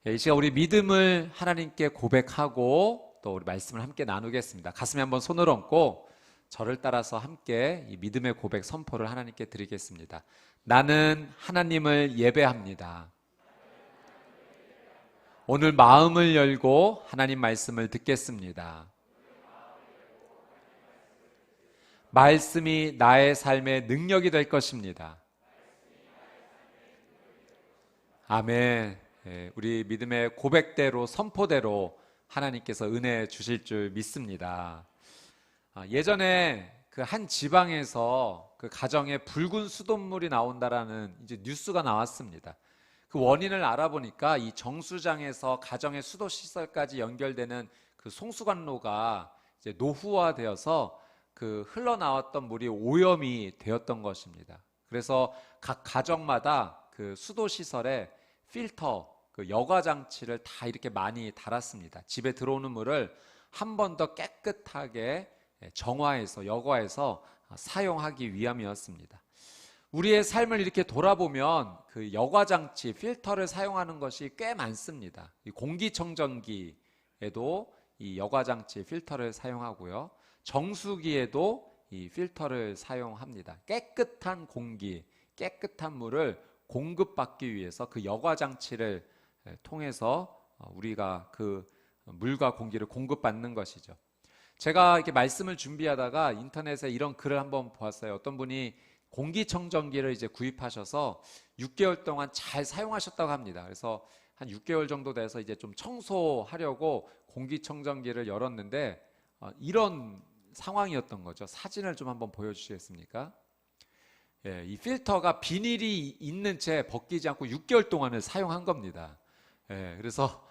이 시간 우리 믿음을 하나님께 고백하고 또 우리 말씀을 함께 나누겠습니다. 가슴에 한번 손을 얹고 저를 따라서 함께 이 믿음의 고백 선포를 하나님께 드리겠습니다. 나는 하나님을 예배합니다. 오늘 마음을 열고 하나님 말씀을 듣겠습니다. 말씀이 나의 삶의 능력이 될 것입니다. 아멘. 우리 믿음의 고백대로 선포대로 하나님께서 은혜 주실 줄 믿습니다. 예전에 그 한 지방에서 그 가정에 붉은 수돗물이 나온다라는 이제 뉴스가 나왔습니다. 그 원인을 알아보니까 이 정수장에서 가정의 수도 시설까지 연결되는 그 송수관로가 이제 노후화되어서 그 흘러나왔던 물이 오염이 되었던 것입니다. 그래서 각 가정마다 그 수도 시설에 필터, 그 여과 장치를 다 이렇게 많이 달았습니다. 집에 들어오는 물을 한 번 더 깨끗하게 정화해서 여과해서 사용하기 위함이었습니다. 우리의 삶을 이렇게 돌아보면 그 여과 장치, 필터를 사용하는 것이 꽤 많습니다. 이 공기청정기에도 이 여과 장치, 필터를 사용하고요. 정수기에도 이 필터를 사용합니다. 깨끗한 공기, 깨끗한 물을 공급받기 위해서 그 여과 장치를 통해서 우리가 그 물과 공기를 공급받는 것이죠. 제가 이렇게 말씀을 준비하다가 인터넷에 이런 글을 한번 보았어요. 어떤 분이 공기청정기를 이제 구입하셔서 6개월 동안 잘 사용하셨다고 합니다. 그래서 한 6개월 정도 돼서 이제 좀 청소하려고 공기청정기를 열었는데 이런 상황이었던 거죠. 사진을 좀 한번 보여주시겠습니까? 이 필터가 비닐이 있는 채 벗기지 않고 6개월 동안을 사용한 겁니다. 그래서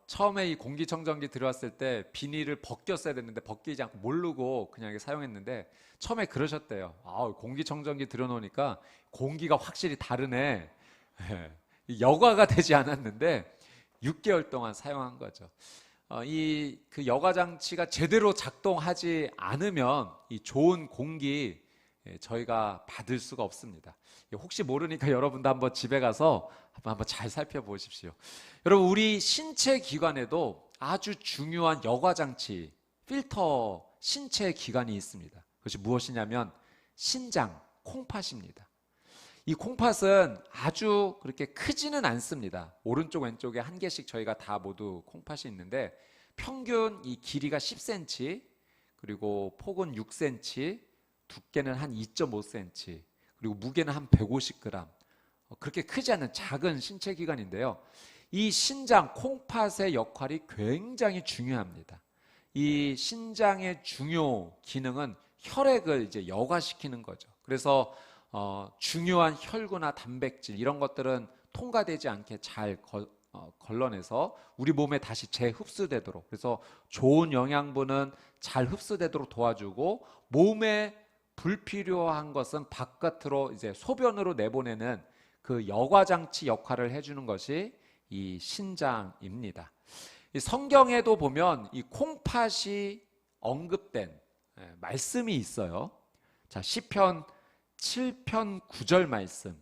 처음에 이 공기청정기 들어왔을 때 비닐을 벗겼어야 됐는데 벗기지 않고 모르고 그냥 사용했는데 처음에 그러셨대요. 공기청정기 들여놓으니까 공기가 확실히 다르네. 여과가 되지 않았는데 6개월 동안 사용한 거죠. 이 그 여과 장치가 제대로 작동하지 않으면 이 좋은 공기 저희가 받을 수가 없습니다. 혹시 모르니까 여러분도 한번 집에 가서 한번 잘 살펴보십시오. 여러분, 우리 신체 기관에도 아주 중요한 여과 장치, 필터 신체 기관이 있습니다. 그것이 무엇이냐면 신장, 콩팥입니다. 이 콩팥은 아주 그렇게 크지는 않습니다. 오른쪽 왼쪽에 한 개씩 저희가 다 모두 콩팥이 있는데 평균 이 길이가 10cm, 그리고 폭은 6cm, 두께는 한 2.5cm, 그리고 무게는 한 150g. 그렇게 크지 않은 작은 신체 기관인데요. 이 신장, 콩팥의 역할이 굉장히 중요합니다. 이 신장의 중요 기능은 혈액을 이제 여과시키는 거죠. 그래서 중요한 혈구나 단백질 이런 것들은 통과되지 않게 잘 걸러내서 우리 몸에 다시 재흡수되도록, 그래서 좋은 영양분은 잘 흡수되도록 도와주고 몸에 불필요한 것은 바깥으로 이제 소변으로 내보내는 그 여과 장치 역할을 해주는 것이 이 신장입니다. 이 성경에도 보면 이 콩팥이 언급된 말씀이 있어요. 자, 시편 7편 9절 말씀.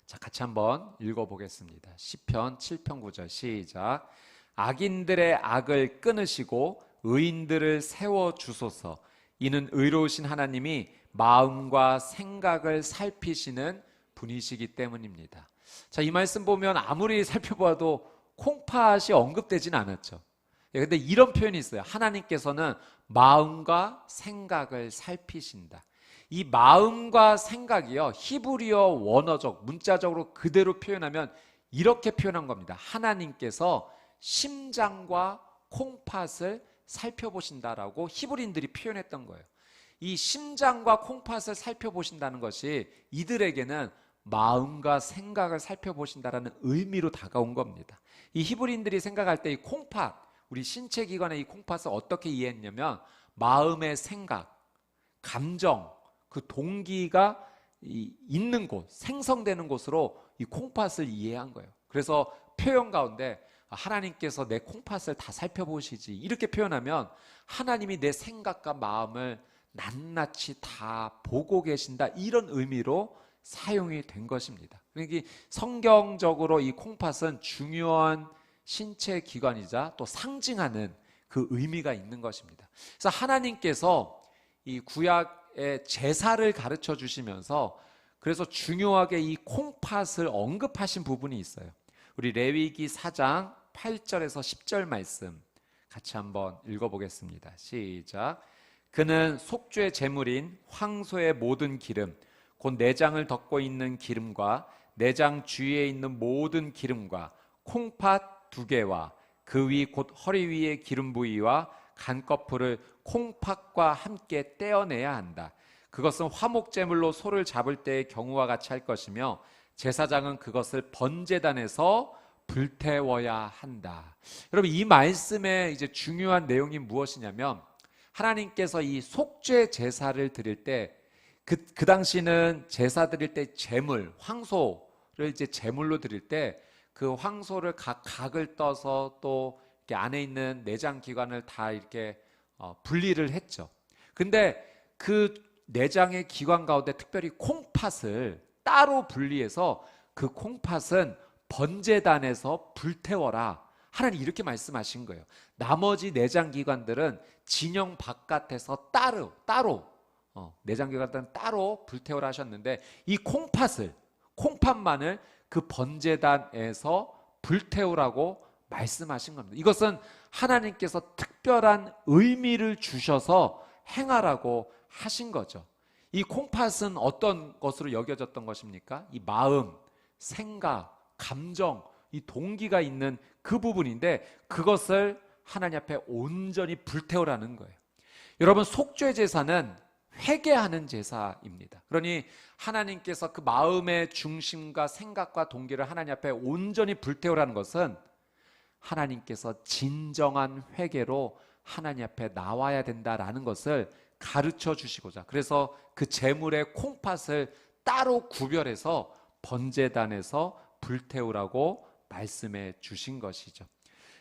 자, 같이 한번 읽어보겠습니다. 시편 7편 9절 시작. 악인들의 악을 끊으시고 의인들을 세워주소서. 이는 의로우신 하나님이 마음과 생각을 살피시는 분이시기 때문입니다. 자, 이 말씀 보면 아무리 살펴봐도 콩팥이 언급되진 않았죠. 근데 이런 표현이 있어요. 하나님께서는 마음과 생각을 살피신다. 이 마음과 생각이요, 히브리어 원어적, 문자적으로 그대로 표현하면 이렇게 표현한 겁니다. 하나님께서 심장과 콩팥을 살펴보신다라고 히브리인들이 표현했던 거예요. 이 심장과 콩팥을 살펴보신다는 것이 이들에게는 마음과 생각을 살펴보신다라는 의미로 다가온 겁니다. 이 히브리인들이 생각할 때 이 콩팥, 우리 신체 기관의 이 콩팥을 어떻게 이해했냐면 마음의 생각, 감정, 그 동기가 있는 곳, 생성되는 곳으로 이 콩팥을 이해한 거예요. 그래서 표현 가운데 하나님께서 내 콩팥을 다 살펴보시지, 이렇게 표현하면 하나님이 내 생각과 마음을 낱낱이 다 보고 계신다, 이런 의미로 사용이 된 것입니다. 그러니까 성경적으로 이 콩팥은 중요한 신체 기관이자 또 상징하는 그 의미가 있는 것입니다. 그래서 하나님께서 이 구약의 제사를 가르쳐 주시면서 그래서 중요하게 이 콩팥을 언급하신 부분이 있어요. 우리 레위기 4장 8절에서 10절 말씀 같이 한번 읽어보겠습니다. 시작. 그는 속죄 제물인 황소의 모든 기름 곧 내장을 덮고 있는 기름과 내장 주위에 있는 모든 기름과 콩팥 2개와 그 위 곧 허리 위의 기름 부위와 간꺼풀을 콩팥과 함께 떼어내야 한다. 그것은 화목제물로 소를 잡을 때의 경우와 같이 할 것이며 제사장은 그것을 번제단에서 불태워야 한다. 여러분, 이 말씀의 이제 중요한 내용이 무엇이냐면 하나님께서 이 속죄 제사를 드릴 때 그 당시는 제사 드릴 때 제물, 황소를 이제 제물로 드릴 때 그 황소를 각을 떠서 또 이렇게 안에 있는 내장 기관을 다 이렇게 분리를 했죠. 근데 그 내장의 기관 가운데 특별히 콩팥을 따로 분리해서 그 콩팥은 번제단에서 불태워라. 하나님 이렇게 말씀하신 거예요. 나머지 내장 기관들은 진영 바깥에서 따로 내장 기관들은 따로 불태워라 하셨는데 이 콩팥만을 그 번제단에서 불태우라고 말씀하신 겁니다. 이것은 하나님께서 특별한 의미를 주셔서 행하라고 하신 거죠. 이 콩팥은 어떤 것으로 여겨졌던 것입니까? 이 마음, 생각, 감정, 이 동기가 있는 그 부분인데 그것을 하나님 앞에 온전히 불태우라는 거예요. 여러분, 속죄 제사는 회개하는 제사입니다. 그러니 하나님께서 그 마음의 중심과 생각과 동기를 하나님 앞에 온전히 불태우라는 것은 하나님께서 진정한 회개로 하나님 앞에 나와야 된다라는 것을 가르쳐 주시고자, 그래서 그 제물의 콩팥을 따로 구별해서 번제단에서 불태우라고 말씀해 주신 것이죠.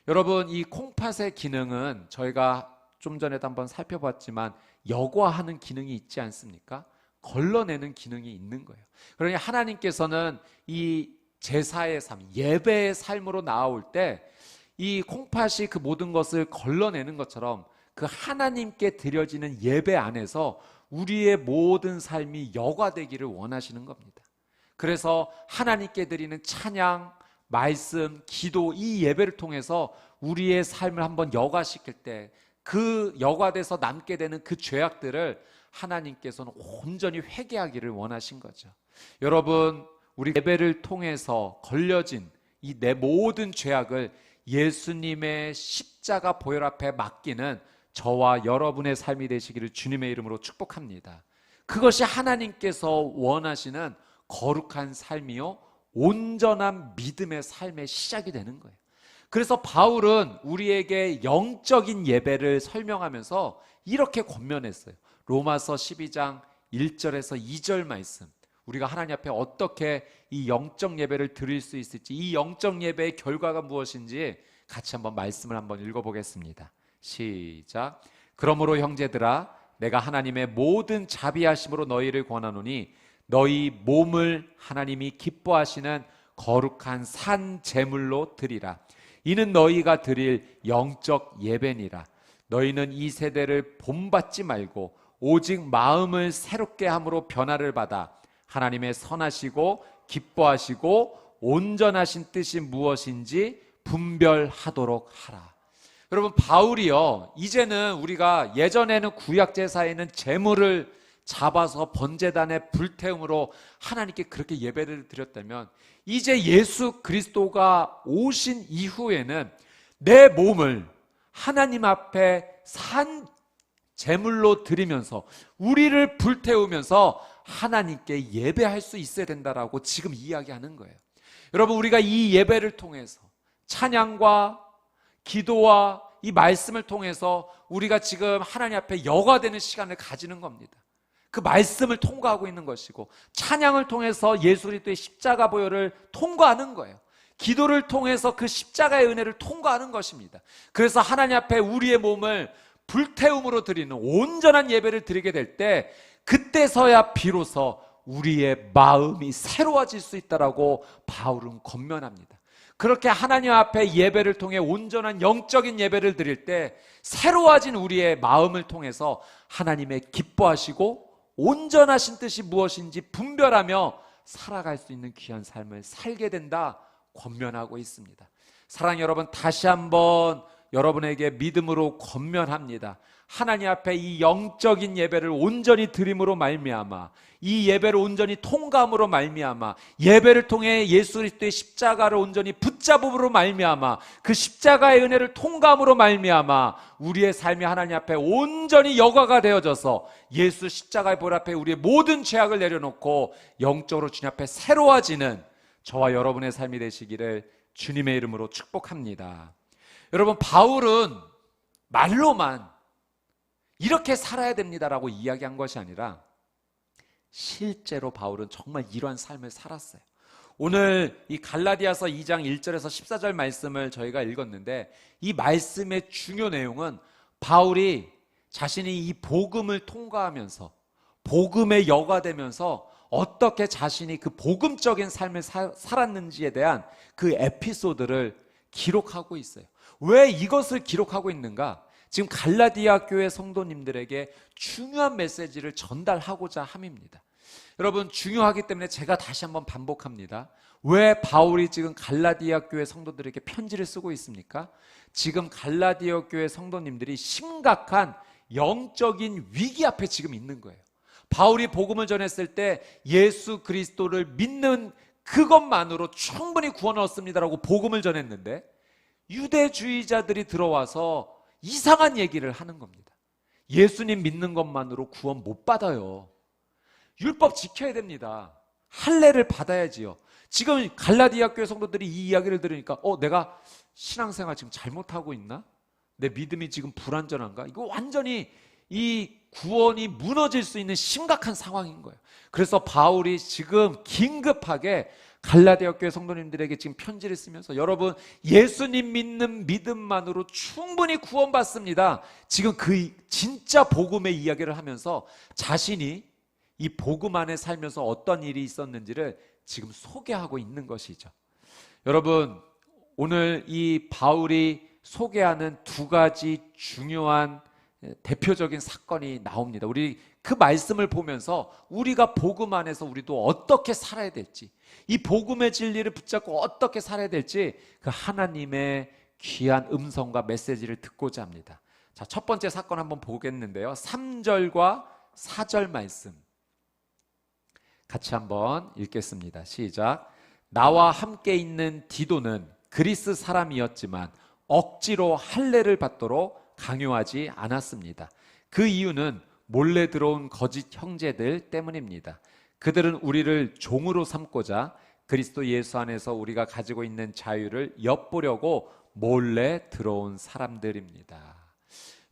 여러분, 이 콩팥의 기능은 저희가 좀 전에도 한번 살펴봤지만 여과하는 기능이 있지 않습니까? 걸러내는 기능이 있는 거예요. 그러니 하나님께서는 이 제사의 삶, 예배의 삶으로 나아올 때 이 콩팥이 그 모든 것을 걸러내는 것처럼 그 하나님께 드려지는 예배 안에서 우리의 모든 삶이 여과되기를 원하시는 겁니다. 그래서 하나님께 드리는 찬양, 말씀, 기도, 이 예배를 통해서 우리의 삶을 한번 여과시킬 때 그 여과돼서 남게 되는 그 죄악들을 하나님께서는 온전히 회개하기를 원하신 거죠. 여러분, 우리 예배를 통해서 걸려진 이 내 모든 죄악을 예수님의 십자가 보혈 앞에 맡기는 저와 여러분의 삶이 되시기를 주님의 이름으로 축복합니다. 그것이 하나님께서 원하시는 거룩한 삶이요 온전한 믿음의 삶의 시작이 되는 거예요. 그래서 바울은 우리에게 영적인 예배를 설명하면서 이렇게 권면했어요. 로마서 12장 1절에서 2절 말씀, 우리가 하나님 앞에 어떻게 이 영적 예배를 드릴 수 있을지, 이 영적 예배의 결과가 무엇인지 같이 한번 말씀을 한번 읽어보겠습니다. 시작. 그러므로 형제들아, 내가 하나님의 모든 자비하심으로 너희를 권하노니 너희 몸을 하나님이 기뻐하시는 거룩한 산 제물로 드리라. 이는 너희가 드릴 영적 예배니라. 너희는 이 세대를 본받지 말고 오직 마음을 새롭게 함으로 변화를 받아 하나님의 선하시고 기뻐하시고 온전하신 뜻이 무엇인지 분별하도록 하라. 여러분, 바울이요, 이제는 우리가 예전에는 구약 제사에는 제물을 잡아서 번제단에 불태움으로 하나님께 그렇게 예배를 드렸다면 이제 예수 그리스도가 오신 이후에는 내 몸을 하나님 앞에 산 제물로 드리면서 우리를 불태우면서 하나님께 예배할 수 있어야 된다라고 지금 이야기하는 거예요. 여러분, 우리가 이 예배를 통해서 찬양과 기도와 이 말씀을 통해서 우리가 지금 하나님 앞에 여과되는 시간을 가지는 겁니다. 그 말씀을 통과하고 있는 것이고, 찬양을 통해서 예수 그리스도의 십자가 보혈을 통과하는 거예요. 기도를 통해서 그 십자가의 은혜를 통과하는 것입니다. 그래서 하나님 앞에 우리의 몸을 불태움으로 드리는 온전한 예배를 드리게 될 때, 그때서야 비로소 우리의 마음이 새로워질 수 있다라고 바울은 권면합니다. 그렇게 하나님 앞에 예배를 통해 온전한 영적인 예배를 드릴 때 새로워진 우리의 마음을 통해서 하나님의 기뻐하시고 온전하신 뜻이 무엇인지 분별하며 살아갈 수 있는 귀한 삶을 살게 된다 권면하고 있습니다. 사랑하는 여러분, 다시 한번 여러분에게 믿음으로 권면합니다. 하나님 앞에 이 영적인 예배를 온전히 드림으로 말미암아, 이 예배를 온전히 통감으로 말미암아, 예배를 통해 예수 그리스도의 십자가를 온전히 붙잡음으로 말미암아, 그 십자가의 은혜를 통감으로 말미암아 우리의 삶이 하나님 앞에 온전히 여과가 되어져서 예수 십자가의 보혈 앞에 우리의 모든 죄악을 내려놓고 영적으로 주님 앞에 새로워지는 저와 여러분의 삶이 되시기를 주님의 이름으로 축복합니다. 여러분, 바울은 말로만 이렇게 살아야 됩니다라고 이야기한 것이 아니라 실제로 바울은 정말 이러한 삶을 살았어요. 오늘 이 갈라디아서 2장 1절에서 14절 말씀을 저희가 읽었는데, 이 말씀의 중요 내용은 바울이 자신이 이 복음을 통과하면서 복음에 여과되면서 어떻게 자신이 그 복음적인 삶을 살았는지에 대한 그 에피소드를 기록하고 있어요. 왜 이것을 기록하고 있는가? 지금 갈라디아 교회 성도님들에게 중요한 메시지를 전달하고자 함입니다. 여러분, 중요하기 때문에 제가 다시 한번 반복합니다. 왜 바울이 지금 갈라디아 교회 성도들에게 편지를 쓰고 있습니까? 지금 갈라디아 교회 성도님들이 심각한 영적인 위기 앞에 지금 있는 거예요. 바울이 복음을 전했을 때 예수 그리스도를 믿는 그것만으로 충분히 구원을 얻습니다라고 복음을 전했는데, 유대주의자들이 들어와서 이상한 얘기를 하는 겁니다. 예수님 믿는 것만으로 구원 못 받아요. 율법 지켜야 됩니다. 할례를 받아야지요. 지금 갈라디아 교회 성도들이 이 이야기를 들으니까 내가 신앙생활 지금 잘못하고 있나? 내 믿음이 지금 불완전한가? 이거 완전히 이 구원이 무너질 수 있는 심각한 상황인 거예요. 그래서 바울이 지금 긴급하게 갈라디아 교회 성도님들에게 지금 편지를 쓰면서, 여러분, 예수님 믿는 믿음만으로 충분히 구원받습니다. 지금 그 진짜 복음의 이야기를 하면서 자신이 이 복음 안에 살면서 어떤 일이 있었는지를 지금 소개하고 있는 것이죠. 여러분, 오늘 이 바울이 소개하는 두 가지 중요한 대표적인 사건이 나옵니다. 우리 그 말씀을 보면서 우리가 복음 안에서 우리도 어떻게 살아야 될지, 이 복음의 진리를 붙잡고 어떻게 살아야 될지 그 하나님의 귀한 음성과 메시지를 듣고자 합니다. 자, 첫 번째 사건 한번 보겠는데요. 3절과 4절 말씀 같이 한번 읽겠습니다. 시작. 나와 함께 있는 디도는 그리스 사람이었지만 억지로 할례를 받도록 강요하지 않았습니다. 그 이유는 몰래 들어온 거짓 형제들 때문입니다. 그들은 우리를 종으로 삼고자 그리스도 예수 안에서 우리가 가지고 있는 자유를 엿보려고 몰래 들어온 사람들입니다.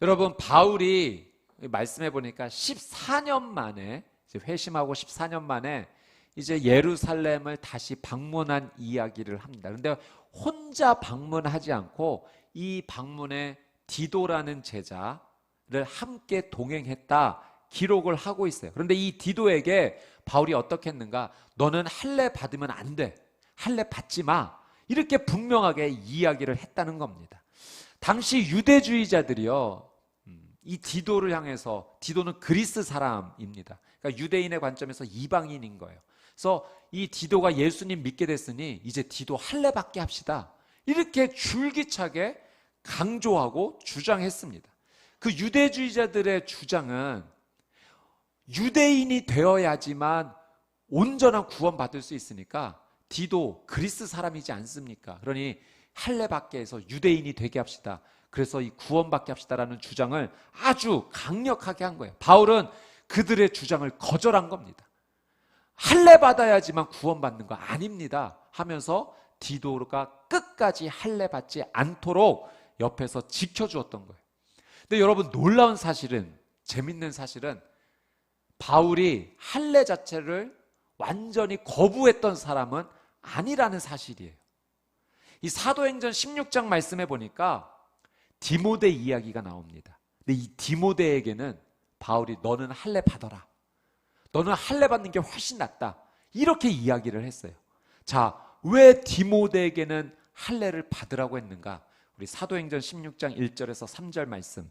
여러분, 바울이 말씀해 보니까 14년 만에, 회심하고 14년 만에 이제 예루살렘을 다시 방문한 이야기를 합니다. 그런데 혼자 방문하지 않고 이 방문에 디도라는 제자를 함께 동행했다 기록을 하고 있어요. 그런데 이 디도에게 바울이 어떻게 했는가? 너는 할례 받으면 안 돼. 할례 받지 마. 이렇게 분명하게 이야기를 했다는 겁니다. 당시 유대주의자들이요, 이 디도를 향해서, 디도는 그리스 사람입니다. 그러니까 유대인의 관점에서 이방인인 거예요. 그래서 이 디도가 예수님 믿게 됐으니 이제 디도 할례 받게 합시다. 이렇게 줄기차게 강조하고 주장했습니다. 그 유대주의자들의 주장은 유대인이 되어야지만 온전한 구원받을 수 있으니까 디도 그리스 사람이지 않습니까? 그러니 할례 받게 해서 유대인이 되게 합시다. 그래서 이 구원받게 합시다라는 주장을 아주 강력하게 한 거예요. 바울은 그들의 주장을 거절한 겁니다. 할례 받아야지만 구원받는 거 아닙니다 하면서 디도가 끝까지 할례 받지 않도록 옆에서 지켜주었던 거예요. 근데 여러분, 놀라운 사실은, 재밌는 사실은 바울이 할례 자체를 완전히 거부했던 사람은 아니라는 사실이에요. 이 사도행전 16장 말씀해 보니까 디모데 이야기가 나옵니다. 근데 이 디모데에게는 바울이 너는 할례 받아라, 너는 할례 받는 게 훨씬 낫다. 이렇게 이야기를 했어요. 자, 왜 디모데에게는 할례를 받으라고 했는가? 우리 사도행전 16장 1절에서 3절 말씀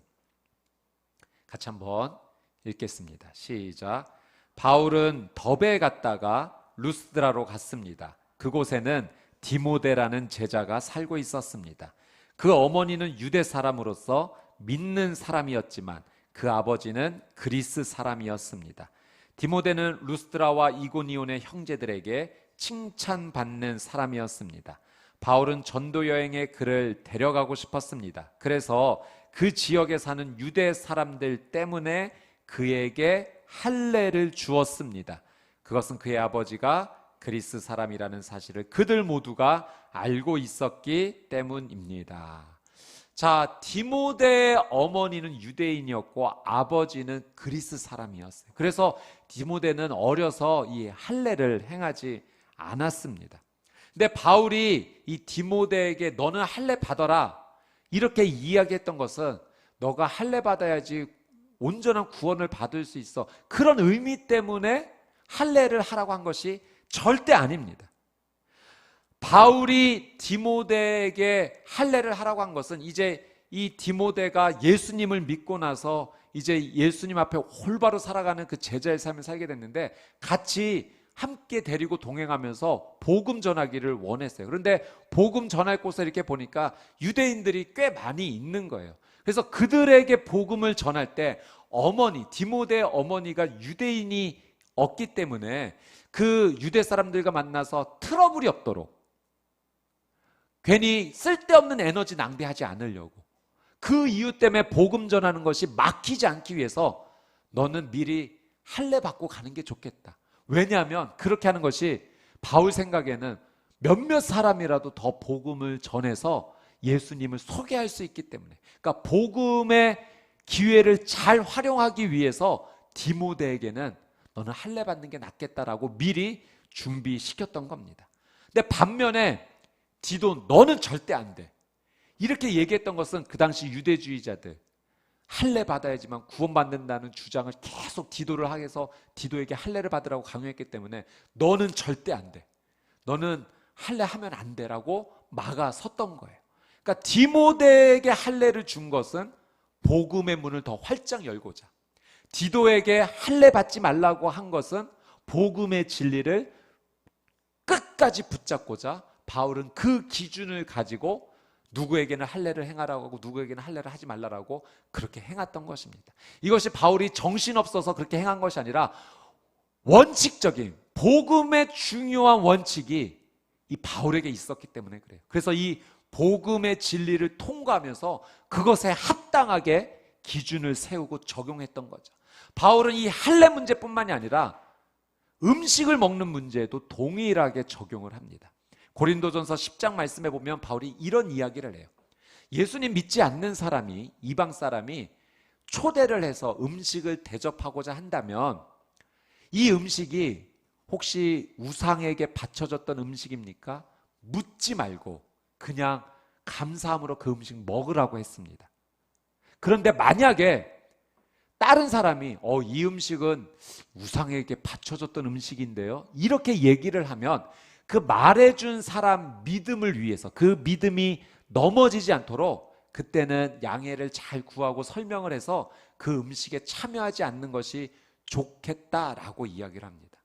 같이 한번 읽겠습니다. 시작. 바울은 더베에 갔다가 루스드라로 갔습니다. 그곳에는 디모데라는 제자가 살고 있었습니다. 그 어머니는 유대 사람으로서 믿는 사람이었지만 그 아버지는 그리스 사람이었습니다. 디모데는 루스드라와 이고니온의 형제들에게 칭찬받는 사람이었습니다. 바울은 전도 여행에 그를 데려가고 싶었습니다. 그래서 그 지역에 사는 유대 사람들 때문에 그에게 할례를 주었습니다. 그것은 그의 아버지가 그리스 사람이라는 사실을 그들 모두가 알고 있었기 때문입니다. 자, 디모데의 어머니는 유대인이었고 아버지는 그리스 사람이었어요. 그래서 디모데는 어려서 이 할례를 행하지 않았습니다. 근데 바울이 이 디모데에게 너는 할례 받아라 이렇게 이야기했던 것은 너가 할례 받아야지 온전한 구원을 받을 수 있어, 그런 의미 때문에 할례를 하라고 한 것이 절대 아닙니다. 바울이 디모데에게 할례를 하라고 한 것은 이제 이 디모데가 예수님을 믿고 나서 이제 예수님 앞에 올바로 살아가는 그 제자의 삶을 살게 됐는데 같이 함께 데리고 동행하면서 복음 전하기를 원했어요. 그런데 복음 전할 곳에 이렇게 보니까 유대인들이 꽤 많이 있는 거예요. 그래서 그들에게 복음을 전할 때 디모데의 어머니가 유대인이었기 때문에 그 유대 사람들과 만나서 트러블이 없도록 괜히 쓸데없는 에너지 낭비하지 않으려고, 그 이유 때문에 복음 전하는 것이 막히지 않기 위해서 너는 미리 할례 받고 가는 게 좋겠다. 왜냐하면 그렇게 하는 것이 바울 생각에는 몇몇 사람이라도 더 복음을 전해서 예수님을 소개할 수 있기 때문에, 그러니까 복음의 기회를 잘 활용하기 위해서 디모데에게는 너는 할례 받는 게 낫겠다라고 미리 준비시켰던 겁니다. 근데 반면에 디도 너는 절대 안 돼 이렇게 얘기했던 것은 그 당시 유대주의자들 할례 받아야지만 구원받는다는 주장을 계속 디도를 하게해서 디도에게 할례를 받으라고 강요했기 때문에 너는 절대 안 돼, 너는 할례 하면 안 돼라고 막아섰던 거예요. 그러니까 디모데에게 할례를 준 것은 복음의 문을 더 활짝 열고자, 디도에게 할례 받지 말라고 한 것은 복음의 진리를 끝까지 붙잡고자 바울은 그 기준을 가지고 누구에게는 할례를 행하라고 하고 누구에게는 할례를 하지 말라고 그렇게 행했던 것입니다. 이것이 바울이 정신없어서 그렇게 행한 것이 아니라 원칙적인 복음의 중요한 원칙이 이 바울에게 있었기 때문에 그래요. 그래서 이 복음의 진리를 통과하면서 그것에 합당하게 기준을 세우고 적용했던 거죠. 바울은 이 할례 문제뿐만이 아니라 음식을 먹는 문제에도 동일하게 적용을 합니다. 고린도전서 10장 말씀에 보면 바울이 이런 이야기를 해요. 예수님 믿지 않는 사람이, 이방 사람이 초대를 해서 음식을 대접하고자 한다면 이 음식이 혹시 우상에게 바쳐졌던 음식입니까? 묻지 말고 그냥 감사함으로 그 음식 먹으라고 했습니다. 그런데 만약에 다른 사람이 이 음식은 우상에게 바쳐졌던 음식인데요 이렇게 얘기를 하면 그 말해준 사람 믿음을 위해서, 그 믿음이 넘어지지 않도록 그때는 양해를 잘 구하고 설명을 해서 그 음식에 참여하지 않는 것이 좋겠다라고 이야기를 합니다.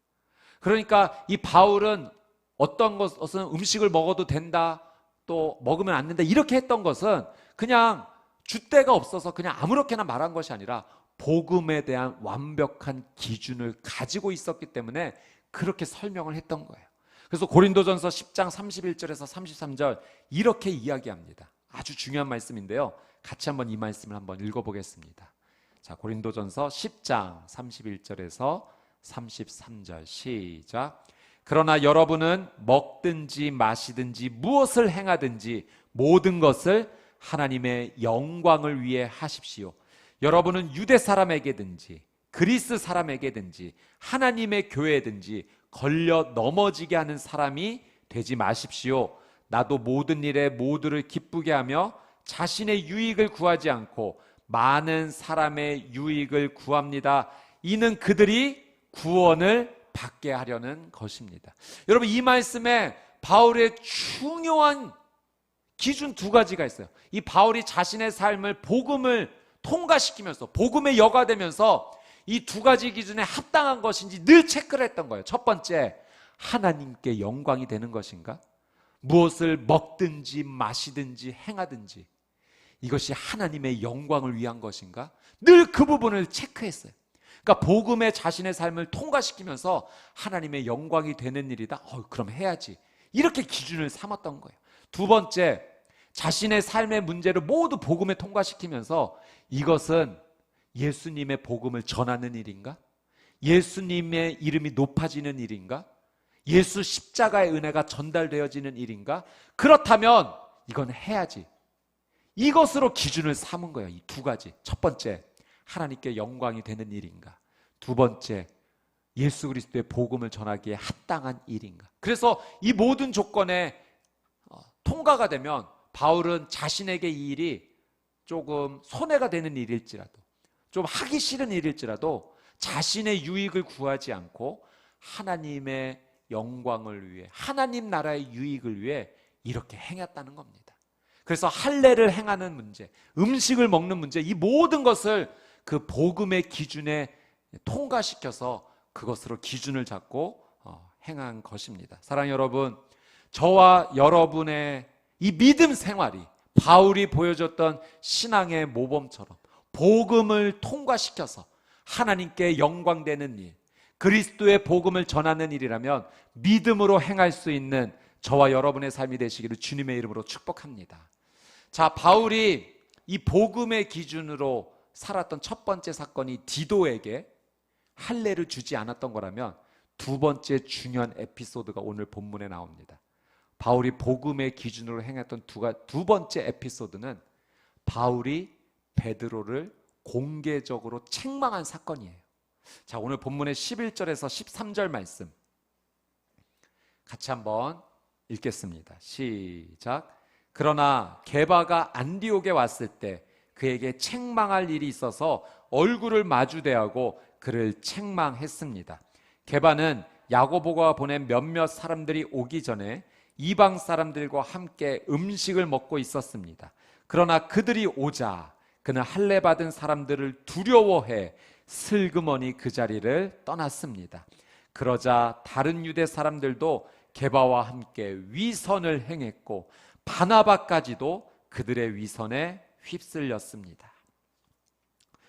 그러니까 이 바울은 어떤 것은 음식을 먹어도 된다, 또 먹으면 안 된다 이렇게 했던 것은 그냥 줏대가 없어서 그냥 아무렇게나 말한 것이 아니라 복음에 대한 완벽한 기준을 가지고 있었기 때문에 그렇게 설명을 했던 거예요. 그래서 고린도전서 10장 31절에서 33절 이렇게 이야기합니다. 아주 중요한 말씀인데요, 같이 한번 이 말씀을 한번 읽어보겠습니다. 자, 고린도전서 10장 31절에서 33절 시작. 그러나 여러분은 먹든지 마시든지 무엇을 행하든지 모든 것을 하나님의 영광을 위해 하십시오. 여러분은 유대 사람에게든지 그리스 사람에게든지 하나님의 교회든지 걸려 넘어지게 하는 사람이 되지 마십시오. 나도 모든 일에 모두를 기쁘게 하며 자신의 유익을 구하지 않고 많은 사람의 유익을 구합니다. 이는 그들이 구원을 받게 하려는 것입니다. 여러분, 이 말씀에 바울의 중요한 기준 두 가지가 있어요. 이 바울이 자신의 삶을 복음을 통과시키면서 복음의 여가 되면서 이 두 가지 기준에 합당한 것인지 늘 체크를 했던 거예요. 첫 번째, 하나님께 영광이 되는 것인가? 무엇을 먹든지 마시든지 행하든지 이것이 하나님의 영광을 위한 것인가? 늘 그 부분을 체크했어요. 그러니까 복음의 자신의 삶을 통과시키면서 하나님의 영광이 되는 일이다. 그럼 해야지. 이렇게 기준을 삼았던 거예요. 두 번째, 자신의 삶의 문제를 모두 복음에 통과시키면서 이것은 예수님의 복음을 전하는 일인가? 예수님의 이름이 높아지는 일인가? 예수 십자가의 은혜가 전달되어지는 일인가? 그렇다면 이건 해야지. 이것으로 기준을 삼은 거예요. 이 두 가지. 첫 번째, 하나님께 영광이 되는 일인가? 두 번째, 예수 그리스도의 복음을 전하기에 합당한 일인가? 그래서 이 모든 조건에 통과가 되면 바울은 자신에게 이 일이 조금 손해가 되는 일일지라도, 좀 하기 싫은 일일지라도 자신의 유익을 구하지 않고 하나님의 영광을 위해, 하나님 나라의 유익을 위해 이렇게 행했다는 겁니다. 그래서 할례를 행하는 문제, 음식을 먹는 문제, 이 모든 것을 그 복음의 기준에 통과시켜서 그것으로 기준을 잡고 행한 것입니다. 사랑하는 여러분, 저와 여러분의 이 믿음 생활이 바울이 보여줬던 신앙의 모범처럼 복음을 통과시켜서 하나님께 영광되는 일, 그리스도의 복음을 전하는 일이라면 믿음으로 행할 수 있는 저와 여러분의 삶이 되시기를 주님의 이름으로 축복합니다. 자, 바울이 이 복음의 기준으로 살았던 첫 번째 사건이 디도에게 할례를 주지 않았던 거라면 두 번째 중요한 에피소드가 오늘 본문에 나옵니다. 바울이 복음의 기준으로 행했던 두 번째 에피소드는 바울이 베드로를 공개적으로 책망한 사건이에요. 자, 오늘 본문의 11절에서 13절 말씀 같이 한번 읽겠습니다. 시작. 그러나 게바가 안디옥에 왔을 때 그에게 책망할 일이 있어서 얼굴을 마주대하고 그를 책망했습니다. 게바는 야고보가 보낸 몇몇 사람들이 오기 전에 이방 사람들과 함께 음식을 먹고 있었습니다. 그러나 그들이 오자 그는 할례 받은 사람들을 두려워해 슬그머니 그 자리를 떠났습니다. 그러자 다른 유대 사람들도 게바와 함께 위선을 행했고 바나바까지도 그들의 위선에 휩쓸렸습니다.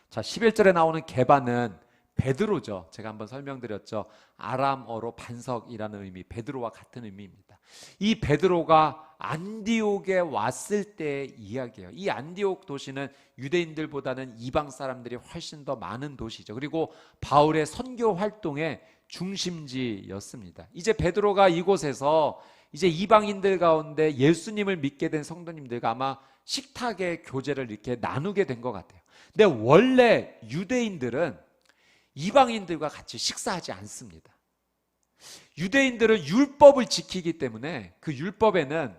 자, 11절에 나오는 게바는 베드로죠. 제가 한번 설명드렸죠. 아람어로 반석이라는 의미, 베드로와 같은 의미입니다. 이 베드로가 안디옥에 왔을 때의 이야기예요. 이 안디옥 도시는 유대인들보다는 이방 사람들이 훨씬 더 많은 도시죠. 그리고 바울의 선교 활동의 중심지였습니다. 이제 베드로가 이곳에서 이제 이방인들 가운데 예수님을 믿게 된 성도님들과 아마 식탁의 교제를 이렇게 나누게 된 것 같아요. 근데 원래 유대인들은 이방인들과 같이 식사하지 않습니다. 유대인들은 율법을 지키기 때문에 그 율법에는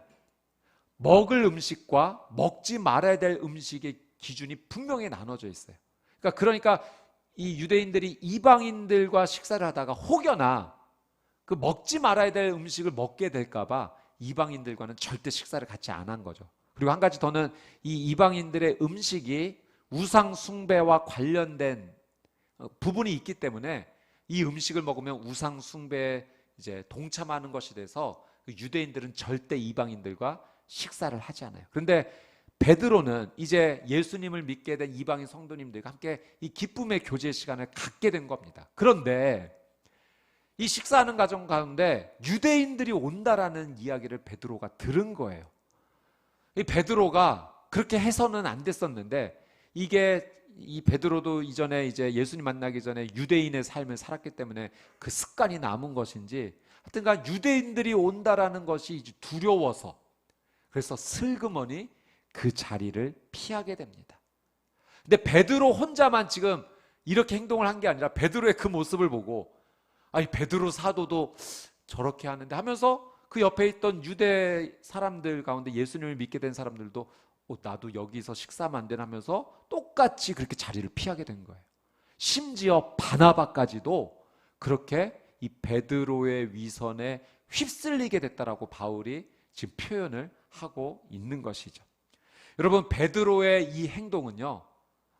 먹을 음식과 먹지 말아야 될 음식의 기준이 분명히 나눠져 있어요. 그러니까 이 유대인들이 이방인들과 식사를 하다가 혹여나 그 먹지 말아야 될 음식을 먹게 될까 봐 이방인들과는 절대 식사를 같이 안 한 거죠. 그리고 한 가지 더는 이 이방인들의 음식이 우상 숭배와 관련된 부분이 있기 때문에 이 음식을 먹으면 우상 숭배에 이제 동참하는 것이 돼서 유대인들은 절대 이방인들과 식사를 하지 않아요. 그런데 베드로는 이제 예수님을 믿게 된 이방인 성도님들과 함께 이 기쁨의 교제 시간을 갖게 된 겁니다. 그런데 이 식사하는 과정 가운데 유대인들이 온다라는 이야기를 베드로가 들은 거예요. 이 베드로가 그렇게 해서는 안 됐었는데 이게 이 베드로도 이전에 이제 예수님 만나기 전에 유대인의 삶을 살았기 때문에 그 습관이 남은 것인지 하여튼간 유대인들이 온다라는 것이 이제 두려워서 그래서 슬그머니 그 자리를 피하게 됩니다. 근데 베드로 혼자만 지금 이렇게 행동을 한 게 아니라 베드로의 그 모습을 보고 아니 베드로 사도도 저렇게 하는데 하면서 그 옆에 있던 유대 사람들 가운데 예수님을 믿게 된 사람들도 나도 여기서 식사하면 안 되나 하면서 똑같이 그렇게 자리를 피하게 된 거예요. 심지어 바나바까지도 그렇게 이 베드로의 위선에 휩쓸리게 됐다라고 바울이 지금 표현을 하고 있는 것이죠. 여러분, 베드로의 이 행동은요,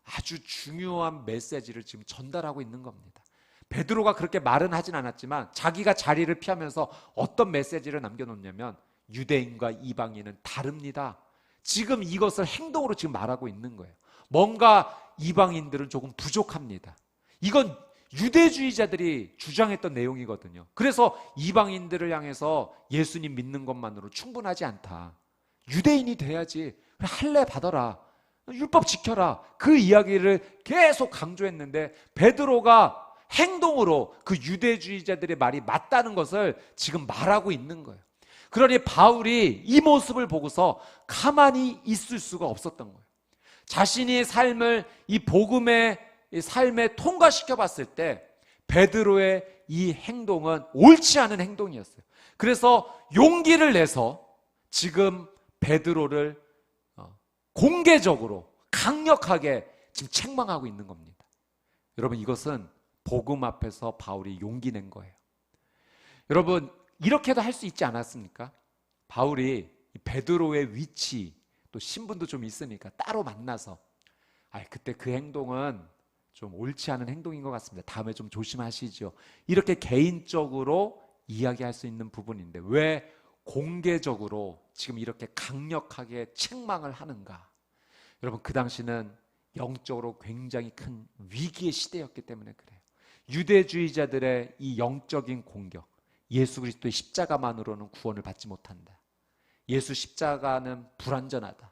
아주 중요한 메시지를 지금 전달하고 있는 겁니다. 베드로가 그렇게 말은 하진 않았지만 자기가 자리를 피하면서 어떤 메시지를 남겨놓냐면, 유대인과 이방인은 다릅니다. 지금 이것을 행동으로 지금 말하고 있는 거예요. 뭔가 이방인들은 조금 부족합니다. 이건 유대주의자들이 주장했던 내용이거든요. 그래서 이방인들을 향해서 예수님 믿는 것만으로 충분하지 않다. 유대인이 돼야지. 할례 받아라. 율법 지켜라. 그 이야기를 계속 강조했는데 베드로가 행동으로 그 유대주의자들의 말이 맞다는 것을 지금 말하고 있는 거예요. 그러니 바울이 이 모습을 보고서 가만히 있을 수가 없었던 거예요. 자신의 삶을 이 복음의 삶에 통과시켜 봤을 때 베드로의 이 행동은 옳지 않은 행동이었어요. 그래서 용기를 내서 지금 베드로를 공개적으로 강력하게 지금 책망하고 있는 겁니다. 여러분, 이것은 복음 앞에서 바울이 용기 낸 거예요. 여러분, 이렇게도 할 수 있지 않았습니까? 바울이 베드로의 위치 또 신분도 좀 있으니까 따로 만나서 그때 그 행동은 좀 옳지 않은 행동인 것 같습니다. 다음에 좀 조심하시죠. 이렇게 개인적으로 이야기할 수 있는 부분인데 왜 공개적으로 지금 이렇게 강력하게 책망을 하는가? 여러분, 그 당시는 영적으로 굉장히 큰 위기의 시대였기 때문에 그래요. 유대주의자들의 이 영적인 공격, 예수 그리스도의 십자가만으로는 구원을 받지 못한다. 예수 십자가는 불완전하다.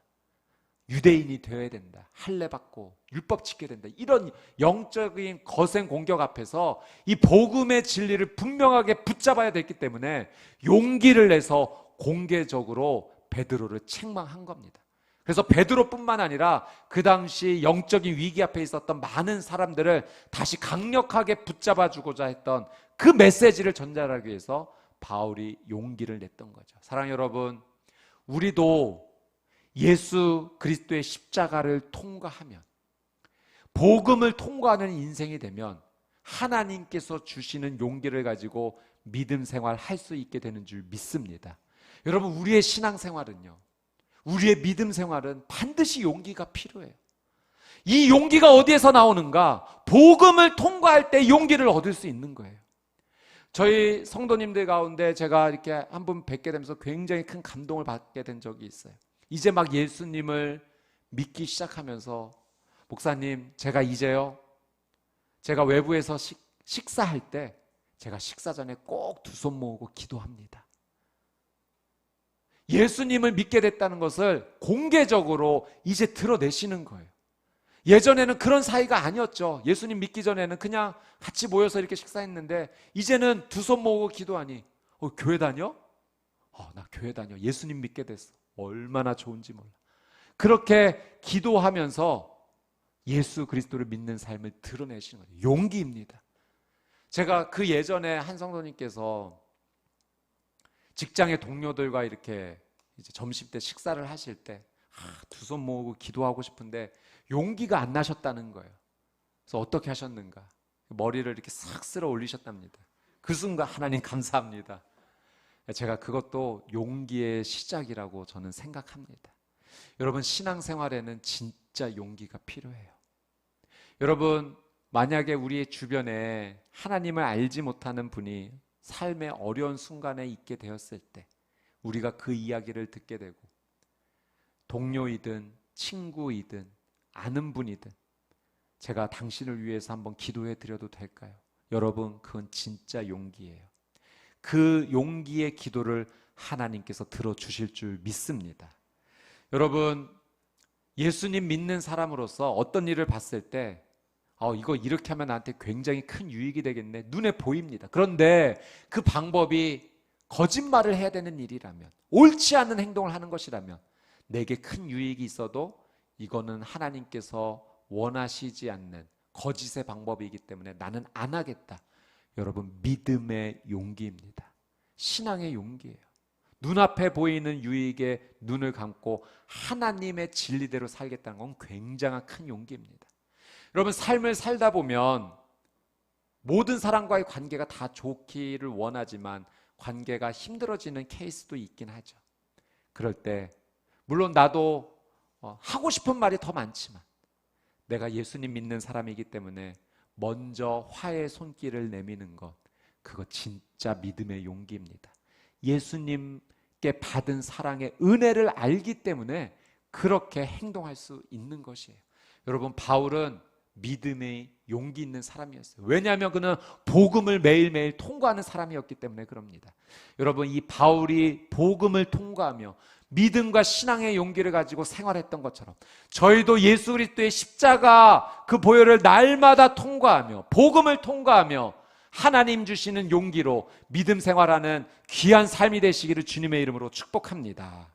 유대인이 되어야 된다. 할례 받고 율법 지켜야 된다. 이런 영적인 거센 공격 앞에서 이 복음의 진리를 분명하게 붙잡아야 됐기 때문에 용기를 내서 공개적으로 베드로를 책망한 겁니다. 그래서 베드로뿐만 아니라 그 당시 영적인 위기 앞에 있었던 많은 사람들을 다시 강력하게 붙잡아주고자 했던 그 메시지를 전달하기 위해서 바울이 용기를 냈던 거죠. 사랑하는 여러분, 우리도 예수 그리스도의 십자가를 통과하면, 복음을 통과하는 인생이 되면 하나님께서 주시는 용기를 가지고 믿음 생활 할 수 있게 되는 줄 믿습니다. 여러분, 우리의 신앙생활은요, 우리의 믿음 생활은 반드시 용기가 필요해요. 이 용기가 어디에서 나오는가? 복음을 통과할 때 용기를 얻을 수 있는 거예요. 저희 성도님들 가운데 제가 이렇게 한 분 뵙게 되면서 굉장히 큰 감동을 받게 된 적이 있어요. 이제 막 예수님을 믿기 시작하면서, 목사님, 제가 이제요, 제가 외부에서 식사할 때 제가 식사 전에 꼭 두 손 모으고 기도합니다. 예수님을 믿게 됐다는 것을 공개적으로 이제 드러내시는 거예요. 예전에는 그런 사이가 아니었죠. 예수님 믿기 전에는 그냥 같이 모여서 이렇게 식사했는데 이제는 두 손 모으고 기도하니 교회 다녀? 나 교회 다녀. 예수님 믿게 됐어. 얼마나 좋은지 몰라. 그렇게 기도하면서 예수 그리스도를 믿는 삶을 드러내시는 거예요. 용기입니다. 제가 그 예전에 한 성도님께서 직장의 동료들과 이렇게 이제 점심 때 식사를 하실 때 두 손 모으고 기도하고 싶은데 용기가 안 나셨다는 거예요. 그래서 어떻게 하셨는가? 머리를 이렇게 싹 쓸어 올리셨답니다. 그 순간 하나님 감사합니다. 제가 그것도 용기의 시작이라고 저는 생각합니다. 여러분, 신앙생활에는 진짜 용기가 필요해요. 여러분, 만약에 우리의 주변에 하나님을 알지 못하는 분이 삶의 어려운 순간에 있게 되었을 때 우리가 그 이야기를 듣게 되고, 동료이든 친구이든 아는 분이든 제가 당신을 위해서 한번 기도해 드려도 될까요? 여러분, 그건 진짜 용기예요. 그 용기의 기도를 하나님께서 들어주실 줄 믿습니다. 여러분, 예수님 믿는 사람으로서 어떤 일을 봤을 때 이거 이렇게 하면 나한테 굉장히 큰 유익이 되겠네, 눈에 보입니다. 그런데 그 방법이 거짓말을 해야 되는 일이라면, 옳지 않은 행동을 하는 것이라면, 내게 큰 유익이 있어도 이거는 하나님께서 원하시지 않는 거짓의 방법이기 때문에 나는 안 하겠다. 여러분, 믿음의 용기입니다. 신앙의 용기예요. 눈앞에 보이는 유익에 눈을 감고 하나님의 진리대로 살겠다는 건 굉장한 큰 용기입니다. 여러분, 삶을 살다 보면 모든 사람과의 관계가 다 좋기를 원하지만 관계가 힘들어지는 케이스도 있긴 하죠. 그럴 때 물론 나도 하고 싶은 말이 더 많지만 내가 예수님 믿는 사람이기 때문에 먼저 화해 손길을 내미는 것, 그거 진짜 믿음의 용기입니다. 예수님께 받은 사랑의 은혜를 알기 때문에 그렇게 행동할 수 있는 것이에요. 여러분, 바울은 믿음의 용기 있는 사람이었어요. 왜냐하면 그는 복음을 매일매일 통과하는 사람이었기 때문에 그럽니다. 여러분, 이 바울이 복음을 통과하며 믿음과 신앙의 용기를 가지고 생활했던 것처럼 저희도 예수 그리스도의 십자가 그 보혈을 날마다 통과하며 복음을 통과하며 하나님 주시는 용기로 믿음 생활하는 귀한 삶이 되시기를 주님의 이름으로 축복합니다.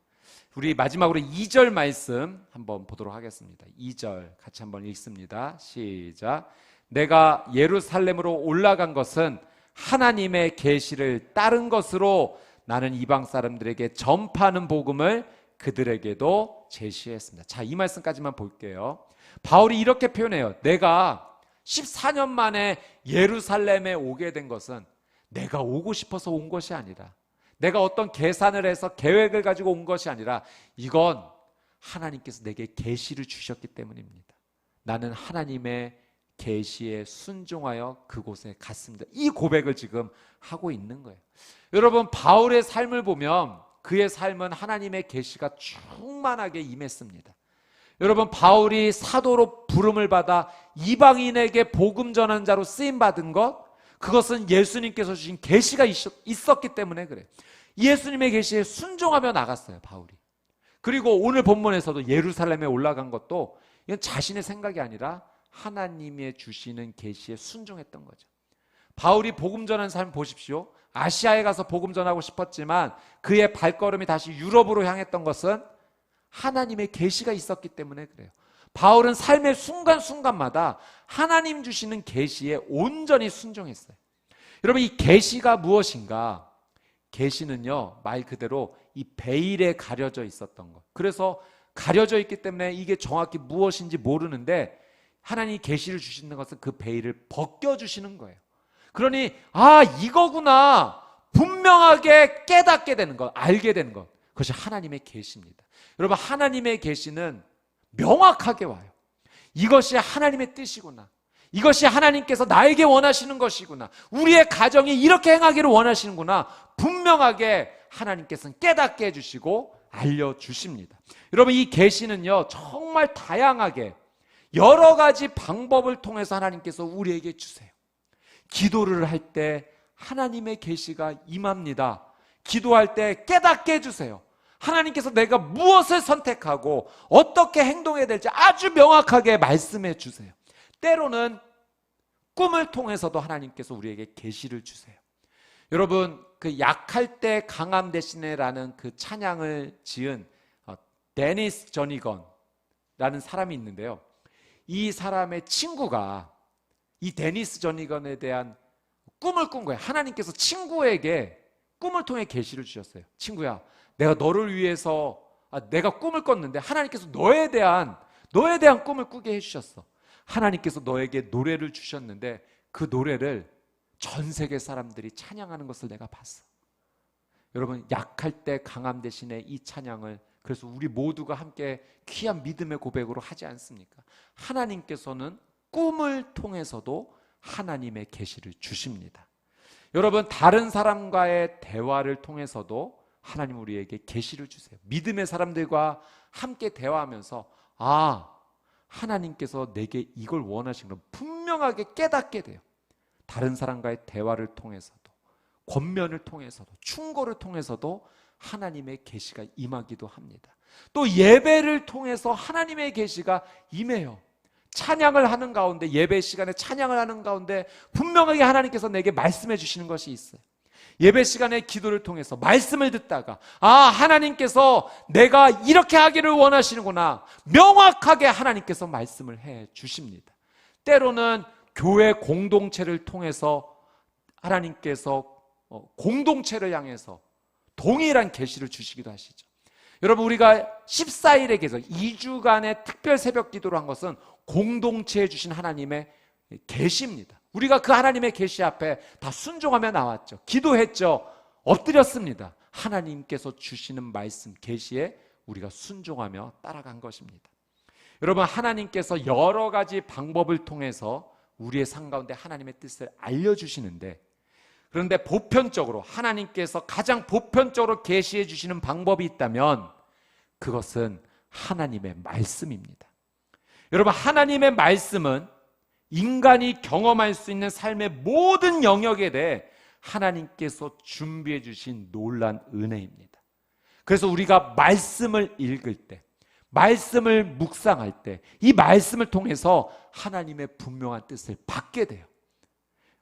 우리 마지막으로 2절 말씀 한번 보도록 하겠습니다. 2절 같이 한번 읽습니다. 시작. 내가 예루살렘으로 올라간 것은 하나님의 계시를 따른 것으로 나는 이방 사람들에게 전파하는 복음을 그들에게도 제시했습니다. 자, 이 말씀까지만 볼게요. 바울이 이렇게 표현해요. 내가 14년 만에 예루살렘에 오게 된 것은 내가 오고 싶어서 온 것이 아니라, 내가 어떤 계산을 해서 계획을 가지고 온 것이 아니라 이건 하나님께서 내게 계시를 주셨기 때문입니다. 나는 하나님의 계시에 순종하여 그곳에 갔습니다. 이 고백을 지금 하고 있는 거예요. 여러분, 바울의 삶을 보면 그의 삶은 하나님의 계시가 충만하게 임했습니다. 여러분, 바울이 사도로 부름을 받아 이방인에게 복음 전한 자로 쓰임 받은 것, 그것은 예수님께서 주신 계시가 있었기 때문에 그래요. 예수님의 계시에 순종하며 나갔어요, 바울이. 그리고 오늘 본문에서도 예루살렘에 올라간 것도 이건 자신의 생각이 아니라 하나님의 주시는 계시에 순종했던 거죠. 바울이 복음 전한 삶 보십시오. 아시아에 가서 복음 전하고 싶었지만 그의 발걸음이 다시 유럽으로 향했던 것은 하나님의 계시가 있었기 때문에 그래요. 바울은 삶의 순간순간마다 하나님 주시는 계시에 온전히 순종했어요. 여러분, 이 계시가 무엇인가? 계시는요, 말 그대로 이 베일에 가려져 있었던 것. 그래서 가려져 있기 때문에 이게 정확히 무엇인지 모르는데 하나님이 계시를 주시는 것은 그 베일을 벗겨주시는 거예요. 그러니 이거구나, 분명하게 깨닫게 되는 것, 알게 되는 것, 그것이 하나님의 계시입니다. 여러분, 하나님의 계시는 명확하게 와요. 이것이 하나님의 뜻이구나, 이것이 하나님께서 나에게 원하시는 것이구나, 우리의 가정이 이렇게 행하기를 원하시는구나, 분명하게 하나님께서는 깨닫게 해주시고 알려주십니다. 여러분, 이 계시는요 정말 다양하게 여러 가지 방법을 통해서 하나님께서 우리에게 주세요. 기도를 할 때 하나님의 계시가 임합니다. 기도할 때 깨닫게 해주세요. 하나님께서 내가 무엇을 선택하고 어떻게 행동해야 될지 아주 명확하게 말씀해 주세요. 때로는 꿈을 통해서도 하나님께서 우리에게 계시를 주세요. 여러분, 그 약할 때 강함 대신에라는 그 찬양을 지은 데니스 저니건라는 사람이 있는데요. 이 사람의 친구가 이 데니스 저니건에 대한 꿈을 꾼 거예요. 하나님께서 친구에게 꿈을 통해 계시를 주셨어요. 친구야, 내가 너를 위해서 내가 꿈을 꿨는데 하나님께서 너에 대한 꿈을 꾸게 해주셨어. 하나님께서 너에게 노래를 주셨는데 그 노래를 전 세계 사람들이 찬양하는 것을 내가 봤어. 여러분, 약할 때 강함 대신에 이 찬양을, 그래서 우리 모두가 함께 귀한 믿음의 고백으로 하지 않습니까? 하나님께서는 꿈을 통해서도 하나님의 계시를 주십니다. 여러분, 다른 사람과의 대화를 통해서도 하나님 우리에게 계시를 주세요. 믿음의 사람들과 함께 대화하면서 하나님께서 내게 이걸 원하시는 걸 분명하게 깨닫게 돼요. 다른 사람과의 대화를 통해서도, 권면을 통해서도, 충고를 통해서도 하나님의 계시가 임하기도 합니다. 또 예배를 통해서 하나님의 계시가 임해요. 찬양을 하는 가운데, 예배 시간에 찬양을 하는 가운데 분명하게 하나님께서 내게 말씀해 주시는 것이 있어요. 예배 시간에 기도를 통해서 말씀을 듣다가 하나님께서 내가 이렇게 하기를 원하시는구나, 명확하게 하나님께서 말씀을 해 주십니다. 때로는 교회 공동체를 통해서 하나님께서 공동체를 향해서 동일한 계시를 주시기도 하시죠. 여러분, 우리가 14일에 계속 2주간의 특별 새벽 기도를 한 것은 공동체에 주신 하나님의 계시입니다. 우리가 그 하나님의 계시 앞에 다 순종하며 나왔죠. 기도했죠. 엎드렸습니다. 하나님께서 주시는 말씀, 계시에 우리가 순종하며 따라간 것입니다. 여러분, 하나님께서 여러 가지 방법을 통해서 우리의 삶 가운데 하나님의 뜻을 알려주시는데, 그런데 보편적으로 하나님께서 가장 보편적으로 계시해 주시는 방법이 있다면 그것은 하나님의 말씀입니다. 여러분, 하나님의 말씀은 인간이 경험할 수 있는 삶의 모든 영역에 대해 하나님께서 준비해 주신 놀라운 은혜입니다. 그래서 우리가 말씀을 읽을 때, 말씀을 묵상할 때 이 말씀을 통해서 하나님의 분명한 뜻을 받게 돼요.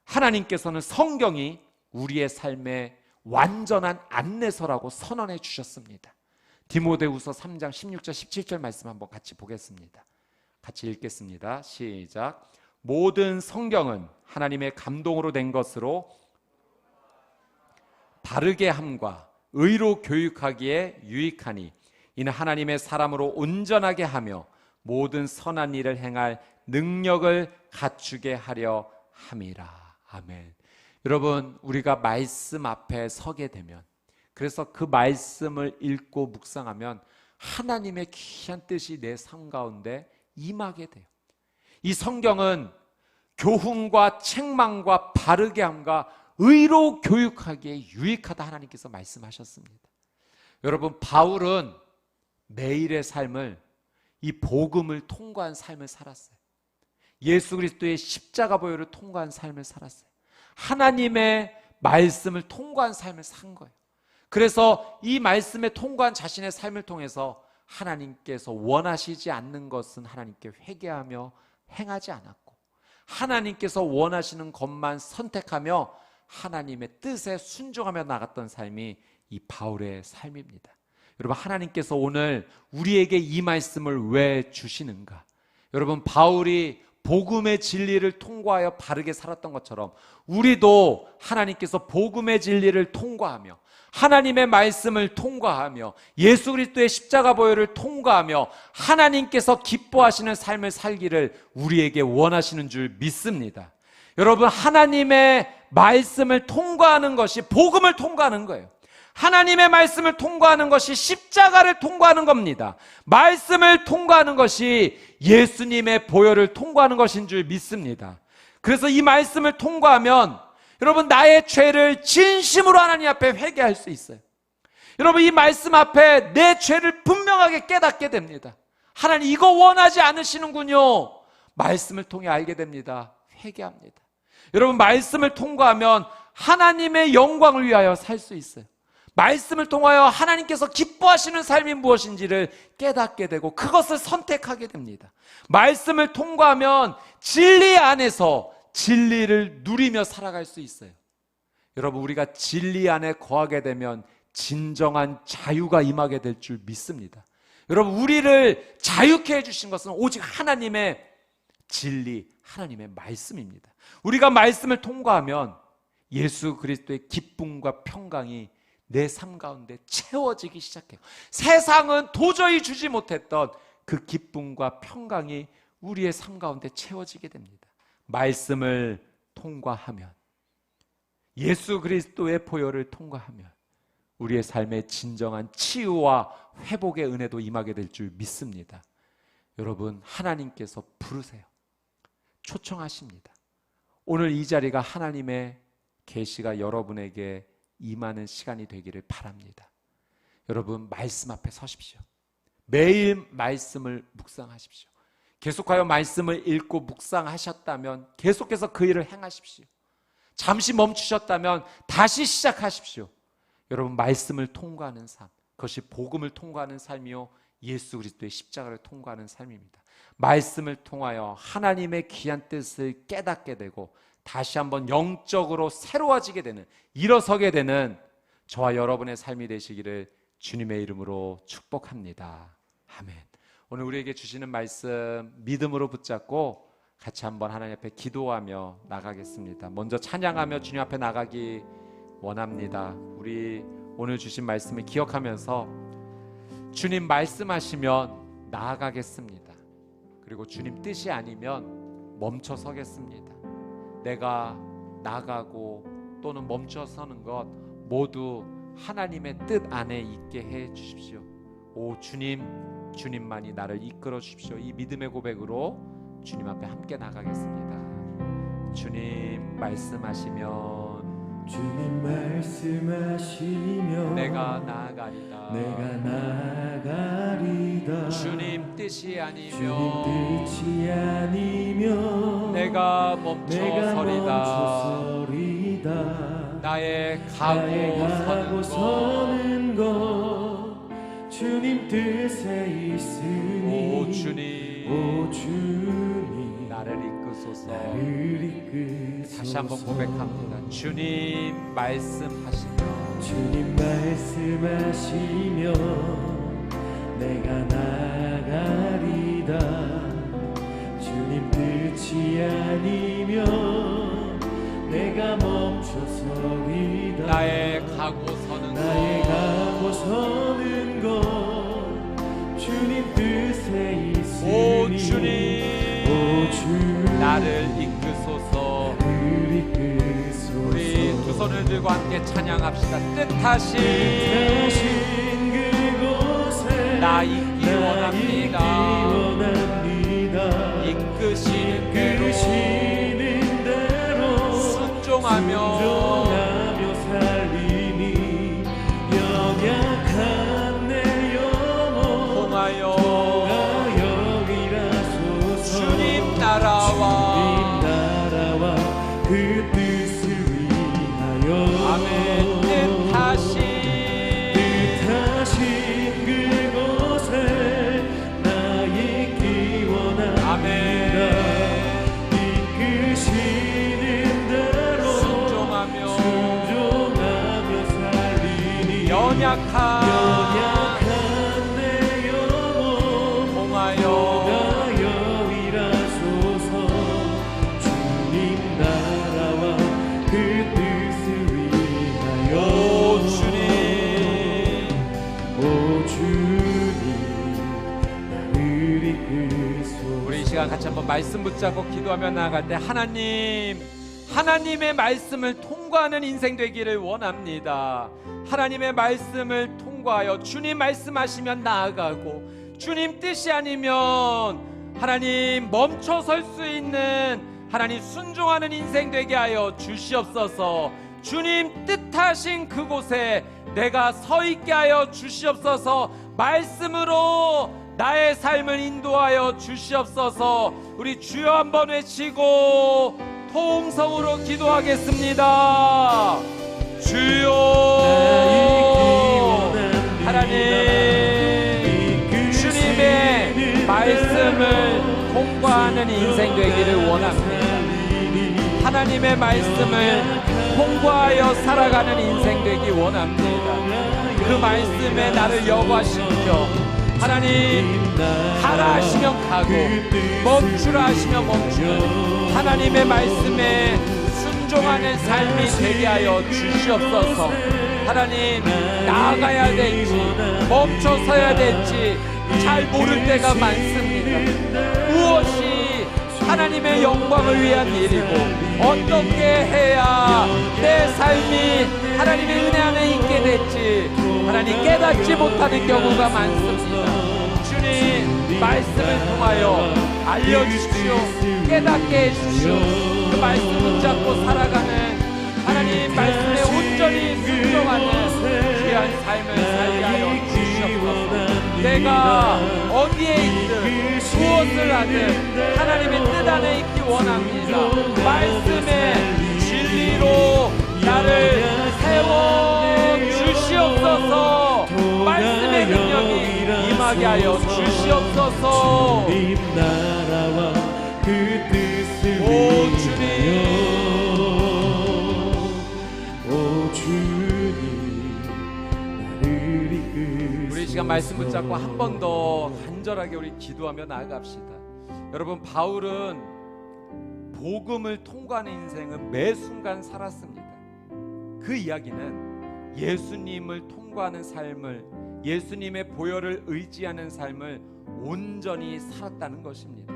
하나님께서는 성경이 우리의 삶의 완전한 안내서라고 선언해 주셨습니다. 디모데후서 3장 16절 17절 말씀 한번 같이 보겠습니다. 같이 읽겠습니다. 시작. 모든 성경은 하나님의 감동으로 된 것으로 바르게 함과 의로 교육하기에 유익하니 이는 하나님의 사람으로 온전하게 하며 모든 선한 일을 행할 능력을 갖추게 하려 함이라. 아멘. 여러분, 우리가 말씀 앞에 서게 되면, 그래서 그 말씀을 읽고 묵상하면 하나님의 귀한 뜻이 내 삶 가운데 임하게 돼요. 이 성경은 교훈과 책망과 바르게 함과 의로 교육하기에 유익하다 하나님께서 말씀하셨습니다. 여러분, 바울은 매일의 삶을 이 복음을 통과한 삶을 살았어요. 예수 그리스도의 십자가 보혈을 통과한 삶을 살았어요. 하나님의 말씀을 통과한 삶을 산 거예요. 그래서 이 말씀에 통과한 자신의 삶을 통해서 하나님께서 원하시지 않는 것은 하나님께 회개하며 행하지 않았고, 하나님께서 원하시는 것만 선택하며 하나님의 뜻에 순종하며 나갔던 삶이 이 바울의 삶입니다. 여러분, 하나님께서 오늘 우리에게 이 말씀을 왜 주시는가? 여러분, 바울이 복음의 진리를 통과하여 바르게 살았던 것처럼 우리도 하나님께서 복음의 진리를 통과하며 하나님의 말씀을 통과하며 예수 그리스도의 십자가 보혈을 통과하며 하나님께서 기뻐하시는 삶을 살기를 우리에게 원하시는 줄 믿습니다. 여러분, 하나님의 말씀을 통과하는 것이 복음을 통과하는 거예요. 하나님의 말씀을 통과하는 것이 십자가를 통과하는 겁니다. 말씀을 통과하는 것이 예수님의 보혈을 통과하는 것인 줄 믿습니다. 그래서 이 말씀을 통과하면 여러분, 나의 죄를 진심으로 하나님 앞에 회개할 수 있어요. 여러분, 이 말씀 앞에 내 죄를 분명하게 깨닫게 됩니다. 하나님, 이거 원하지 않으시는군요. 말씀을 통해 알게 됩니다. 회개합니다. 여러분, 말씀을 통과하면 하나님의 영광을 위하여 살 수 있어요. 말씀을 통하여 하나님께서 기뻐하시는 삶이 무엇인지를 깨닫게 되고 그것을 선택하게 됩니다. 말씀을 통과하면 진리 안에서 진리를 누리며 살아갈 수 있어요. 여러분, 우리가 진리 안에 거하게 되면 진정한 자유가 임하게 될 줄 믿습니다. 여러분, 우리를 자유케 해주신 것은 오직 하나님의 진리, 하나님의 말씀입니다. 우리가 말씀을 통과하면 예수 그리스도의 기쁨과 평강이 내 삶 가운데 채워지기 시작해요. 세상은 도저히 주지 못했던 그 기쁨과 평강이 우리의 삶 가운데 채워지게 됩니다. 말씀을 통과하면, 예수 그리스도의 보혈을 통과하면 우리의 삶에 진정한 치유와 회복의 은혜도 임하게 될 줄 믿습니다. 여러분, 하나님께서 부르세요. 초청하십니다. 오늘 이 자리가 하나님의 계시가 여러분에게 임하는 시간이 되기를 바랍니다. 여러분, 말씀 앞에 서십시오. 매일 말씀을 묵상하십시오. 계속하여 말씀을 읽고 묵상하셨다면 계속해서 그 일을 행하십시오. 잠시 멈추셨다면 다시 시작하십시오. 여러분, 말씀을 통과하는 삶, 그것이 복음을 통과하는 삶이요 예수 그리스도의 십자가를 통과하는 삶입니다. 말씀을 통하여 하나님의 귀한 뜻을 깨닫게 되고 다시 한번 영적으로 새로워지게 되는, 일어서게 되는 저와 여러분의 삶이 되시기를 주님의 이름으로 축복합니다. 아멘. 오늘 우리에게 주시는 말씀 믿음으로 붙잡고 같이 한번 하나님 앞에 기도하며 나가겠습니다. 먼저 찬양하며 주님 앞에 나가기 원합니다. 우리 오늘 주신 말씀을 기억하면서 주님 말씀하시면 나아가겠습니다. 그리고 주님 뜻이 아니면 멈춰 서겠습니다. 내가 나가고 또는 멈춰서는 것 모두 하나님의 뜻 안에 있게 해 주십시오. 오 주님, 주님만이 나를 이끌어 주십시오. 이 믿음의 고백으로 주님 앞에 함께 나가겠습니다. 주님 말씀하시면 주님 말씀하시면 내가 나아가리다. 내가 나아가리다. 주님 뜻이 주님 아니면 뜻이 아니면 내가 내가 멈춰서리다. 멈춰서리다. 나의 나의 가고 가고 서는 것. 서는 것 주님 뜻에 있으니 오 주님, 오 주님 나를 이끄소서. 나를 이끄소서. 다시 한번 고백합니다. 주님 말씀하시면 주님 말씀하시면 내가 나아가리다. 주님 뜻이 아니면 내가 멈춰서리다. 나의 가고 서는 나의 것. 가고 서는 것 주님 뜻에 있으니 오 주님, 오 주님 나를 이끄소서. 나를 이끄소서. 우리 두 손을 들고 함께 찬양합시다. 뜻하신 그곳에 나 있기 원합니다. 이끄시는 대로 순종하며 살리니 연약한 내 영혼 통하여 일하소서. 주님 나라와 그 뜻을 위하여 아멘. 뜻하신 그곳에 나 있기 원합니다. 아멘. 이끄시는 대로 순종하며 살리니 연약한 내 영혼 통하여 일하소서. 주님 나라와 그 뜻을 위하여 오 주님, 오 주님 나를 이끄소서. 우리 이 시간 같이 한번 말씀 붙잡고 기도하며 나아갈 때 하나님의 말씀을 통과하는 인생 되기를 원합니다. 하나님의 말씀을 통과하여 주님 말씀하시면 나아가고 주님 뜻이 아니면 하나님 멈춰설 수 있는 하나님 순종하는 인생 되게 하여 주시옵소서. 주님 뜻하신 그곳에 내가 서 있게 하여 주시옵소서. 말씀으로 나의 삶을 인도하여 주시옵소서. 우리 주여 한번 외치고 통성으로 기도하겠습니다. 주여 하나님, 주님의 말씀을 통과하는 인생 되기를 원합니다. 하나님의 말씀을 통과하여 살아가는 인생 되기 원합니다. 그 말씀에 나를 여과시켜 하나님 가라 하시면 가고 멈추라 하시면 멈추는 하나님의 말씀에 순종하는 삶이 되게 하여 주시옵소서. 하나님 나아가야 될지 멈춰서야 될지 잘 모를 때가 많습니다. 무엇이 하나님의 영광을 위한 일이고 어떻게 해야 내 삶이 하나님의 은혜 안에 있게 될지 하나님 깨닫지 못하는 경우가 많습니다. 주님 말씀을 통하여 알려주십시오. 깨닫게 해주시오. 그 말씀 붙잡고 살아가는 하나님 말씀에 온전히 순종하는 귀한 삶을 살게 하여 주시옵소서. 내가 어디에 있든 무엇을 하든 하나님의 뜻 안에 있기 원합니다. 말씀의 진리로 나를 세워 주시옵소서. 말씀의 능력이 임하게 하여 주시옵소서. 주님 나라와 그 뜻을 오 주님, 오 주님 나를 이끄소서. 우리 이 시간 말씀 붙잡고 한 번 더 간절하게 우리 기도하며 나아갑시다. 여러분 바울은 복음을 통과하는 인생은 매 순간 살았습니다. 그 이야기는 예수님을 통과하는 삶을, 예수님의 보혈을 의지하는 삶을 온전히 살았다는 것입니다.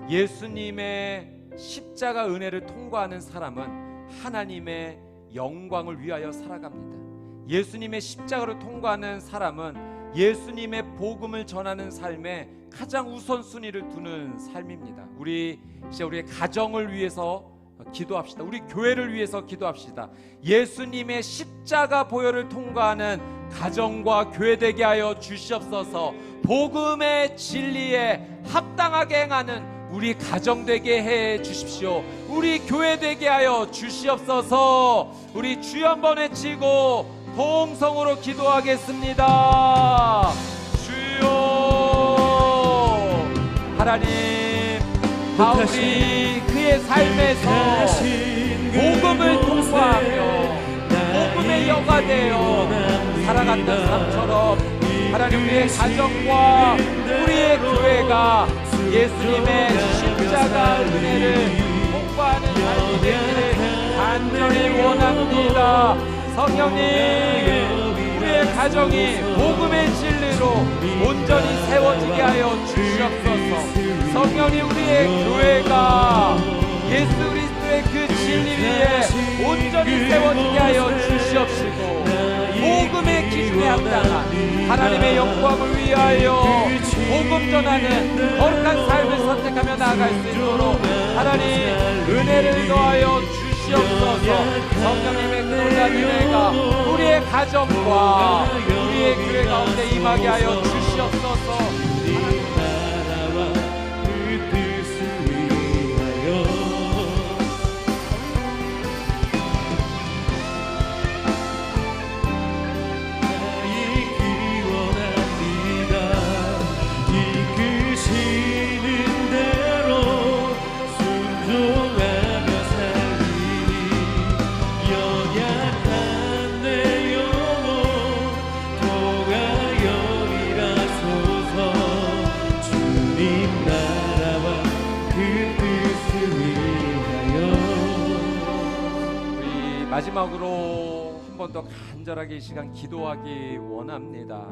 예수님의 십자가 은혜를 통과하는 사람은 하나님의 영광을 위하여 살아갑니다. 예수님의 십자가를 통과하는 사람은 예수님의 복음을 전하는 삶에 가장 우선순위를 두는 삶입니다. 우리 이제 우리의 가정을 위해서 기도합시다. 우리 교회를 위해서 기도합시다. 예수님의 십자가 보혈을 통과하는 가정과 교회 되게 하여 주시옵소서. 복음의 진리에 합당하게 행하는 우리 가정 되게 해 주십시오. 우리 교회 되게 하여 주시옵소서. 우리 주여 한번 외치고 동성으로 기도하겠습니다. 주여. 하나님, 바울이 그의 삶에서 복음을 통과하며 복음의 여가 되어 살아갔던 사람처럼 하나님, 우리의 가정과 우리의 교회가 예수님의 십자가 은혜를 통과하는 삶이 되기를 간절히 원합니다. 성령님, 우리의 가정이 복음의 진리로 온전히 세워지게 하여 주시옵소서. 성령님, 우리의 교회가 예수 그리스도의 그 진리 위에 온전히 세워지게 하여 주시옵시고 복음의 기준에 합당한 하나님의 영광을 위하여 복음 전하는 거룩한 삶을 선택하며 나아갈 수 있도록 하나님 은혜를 더하여 주시옵소서. 성령님의 그 놀라운 은혜가 우리의 가정과 우리의 교회 가운데 임하게 하여 주시옵소서. 마지막으로 한 번 더 간절하게 이 시간 기도하기 원합니다.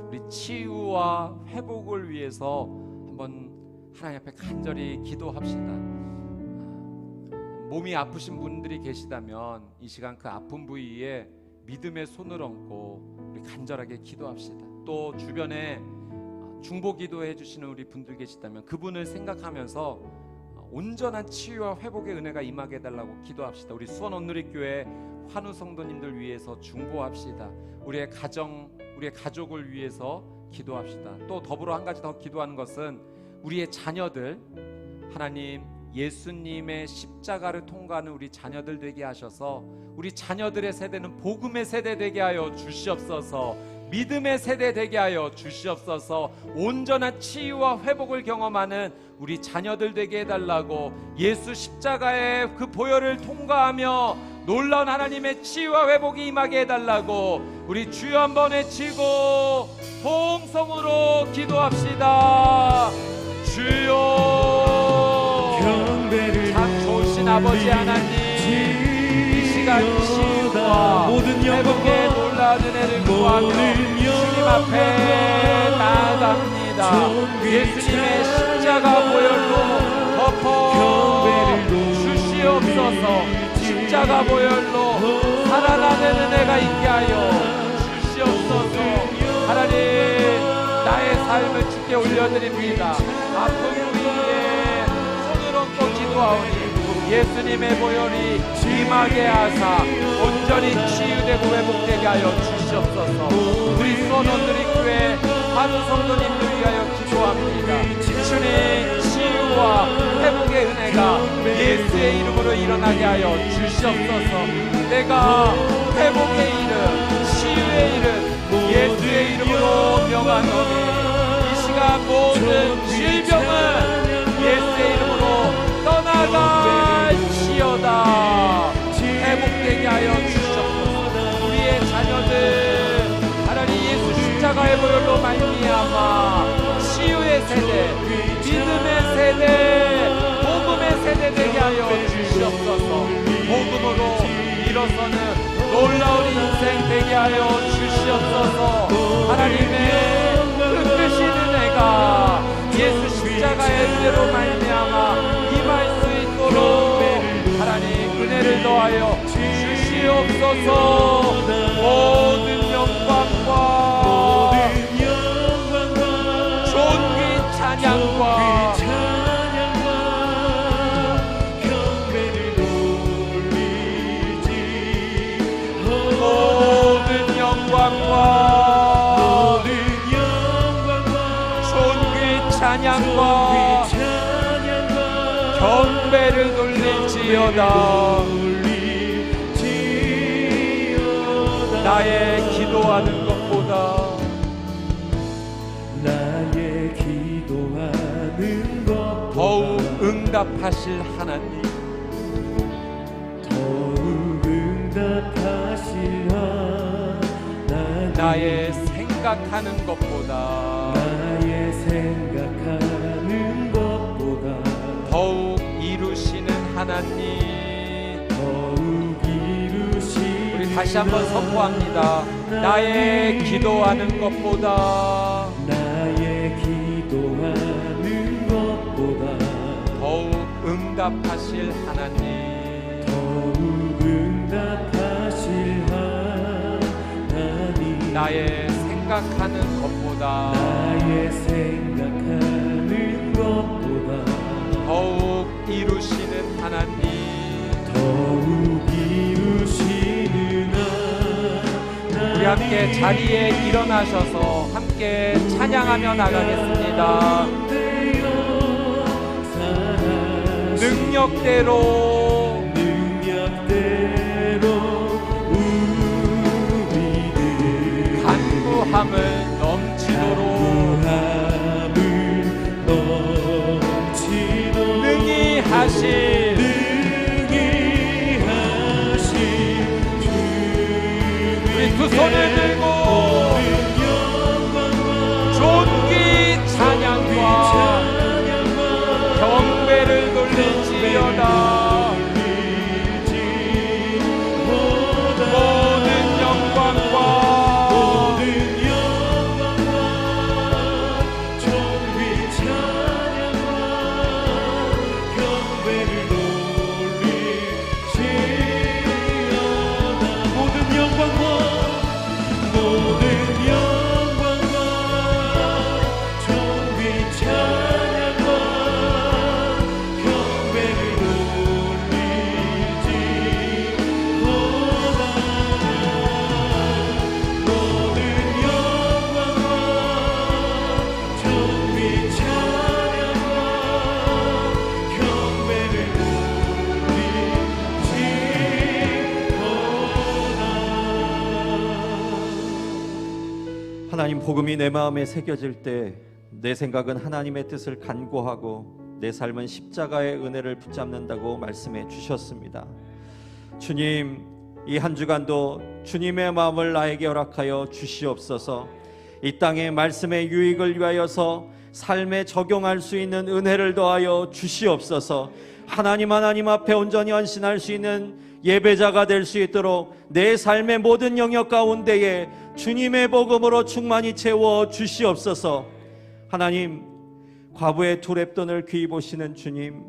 우리 치유와 회복을 위해서 한번 하나님 앞에 간절히 기도합시다. 몸이 아프신 분들이 계시다면 이 시간 그 아픈 부위에 믿음의 손을 얹고 우리 간절하게 기도합시다. 또 주변에 중보 기도해 주시는 우리 분들 계시다면 그분을 생각하면서 온전한 치유와 회복의 은혜가 임하게 해달라고 기도합시다. 우리 수원 온누리교회 환우 성도님들 위해서 중보합시다. 우리의 가정, 우리의 가족을 위해서 기도합시다. 또 더불어 한 가지 더 기도하는 것은 우리의 자녀들, 하나님 예수님의 십자가를 통과하는 우리 자녀들 되게 하셔서 우리 자녀들의 세대는 복음의 세대 되게 하여 주시옵소서. 믿음의 세대 되게 하여 주시옵소서. 온전한 치유와 회복을 경험하는 우리 자녀들 되게 해달라고 예수 십자가의 그 보혈을 통과하며 놀라운 하나님의 치유와 회복이 임하게 해달라고 우리 주여 한번 외치고 통성으로 기도합시다. 주여. 참 좋으신 아버지 하나님, 이 시간 치유와 회복의 놀라운 은혜를 구하며 주님 앞에 나아갑니다. 예수님의 십자가 보혈로 덮어 주시옵소서. 십자가 보혈로 살아나는 은혜가 있게 하여 주시옵소서. 하나님, 나의 삶을 주께 올려드립니다. 아픈 부위에 손을 얹고 기도하오니 예수님의 보혈이 임하게 하사 온전히 치유되고 회복되게 하여 주시옵소서. 우리 수원원들의 교회 한우 성도님들 위하여 기도합니다. 주님, 치유와 회복의 은혜가 예수의 이름으로 일어나게 하여 주시옵소서. 내가 회복의 이름, 치유의 이름, 예수의 이름으로 명하노니 이 시간 모든 질병은 예수의 이름으로 떠나갈지어다. 회복되게 하여 주시옵소서. 우리의 자녀들 하나님 예수 십자가의 보혈로 말미암아 치유의 세대, 믿음의 세대, 복음의 세대 되게 하여 주시옵소서. 복음으로 일어서는 놀라운 인생 되게 하여 주시옵소서. 하나님의 그 크신 은혜가 예수 십자가의 은혜로 말미암아 임할 수 있도록 주시옵소서. 모든 영광과 존귀 찬양과 경배를 돌리지. 모든 영광과 존귀 찬양과 경배를 돌릴지어다. 나의 기도하는 것보다 나의 기도하는 것보다 더욱 응답하실 하나님, 더욱 응답하실 하나님. 나의 생각하는 것보다 나의 생각하는 것보다 더욱 이루시는 하나님, 더욱 이루시는 우리 다시 한번 선포합니다. 나의 기도하는 것보다 나의 기도하는 것보다 더욱 응답하실 하나님, 더욱 응답하실 하나님. 나의 생각하는 것보다 나의 생각하는 것보다 더욱 이루시는 하나님, 더욱 이루시는 하나님. 우리 함께 자리에 일어나셔서 함께 찬양하며 나가겠습니다. 능력대로 우리들 간구함을 넘치도록 능히 하실 우리 두 손을 들고 존귀 찬양과 경배를 돌릴지어다. 모든 영광과 존귀 찬양과 경배를 돌리시어다. 모든 영광과 존귀 찬양과 경배를 하나님, 복음이 내 마음에 새겨질 때 내 생각은 하나님의 뜻을 간구하고 내 삶은 십자가의 은혜를 붙잡는다고 말씀해 주셨습니다. 주님, 이 한 주간도 주님의 마음을 나에게 허락하여 주시옵소서. 이 땅의 말씀의 유익을 위하여서 삶에 적용할 수 있는 은혜를 더하여 주시옵소서. 하나님 앞에 온전히 헌신할 수 있는 예배자가 될 수 있도록 내 삶의 모든 영역 가운데에 주님의 복음으로 충만히 채워 주시옵소서. 하나님, 과부의 두 렙돈을 귀히 보시는 주님,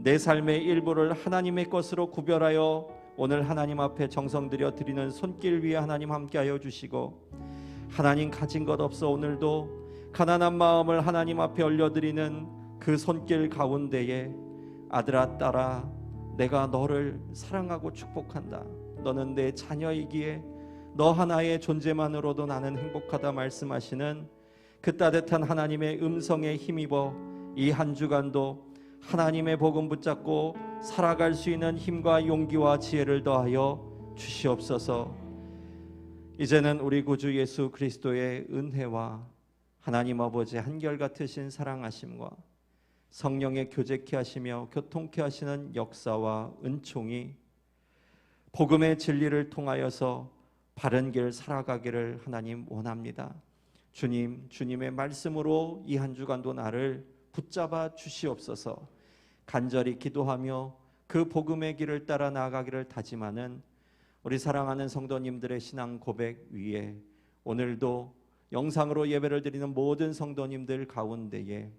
내 삶의 일부를 하나님의 것으로 구별하여 오늘 하나님 앞에 정성 들여 드리는 손길 위에 하나님 함께하여 주시고, 하나님 가진 것 없어 오늘도 가난한 마음을 하나님 앞에 올려드리는 그 손길 가운데에 아들아 딸아, 내가 너를 사랑하고 축복한다. 너는 내 자녀이기에 너 하나의 존재만으로도 나는 행복하다 말씀하시는 그 따뜻한 하나님의 음성에 힘입어 이 한 주간도 하나님의 복음 붙잡고 살아갈 수 있는 힘과 용기와 지혜를 더하여 주시옵소서. 이제는 우리 구주 예수 그리스도의 은혜와 하나님 아버지의 한결같으신 사랑하심과 성령의 교제케 하시며 교통케 하시는 역사와 은총이 복음의 진리를 통하여서 바른 길 살아가기를 하나님 원합니다. 주님, 주님의 말씀으로 이 한 주간도 나를 붙잡아 주시옵소서. 간절히 기도하며 그 복음의 길을 따라 나아가기를 다짐하는 우리 사랑하는 성도님들의 신앙 고백 위에 오늘도 영상으로 예배를 드리는 모든 성도님들 가운데에,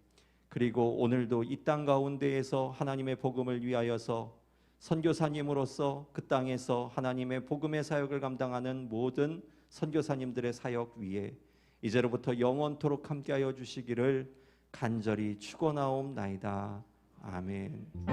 그리고 오늘도 이 땅 가운데에서 하나님의 복음을 위하여서 선교사님으로서 그 땅에서 하나님의 복음의 사역을 감당하는 모든 선교사님들의 사역 위에 이제로부터 영원토록 함께하여 주시기를 간절히 축원하옵나이다. 아멘.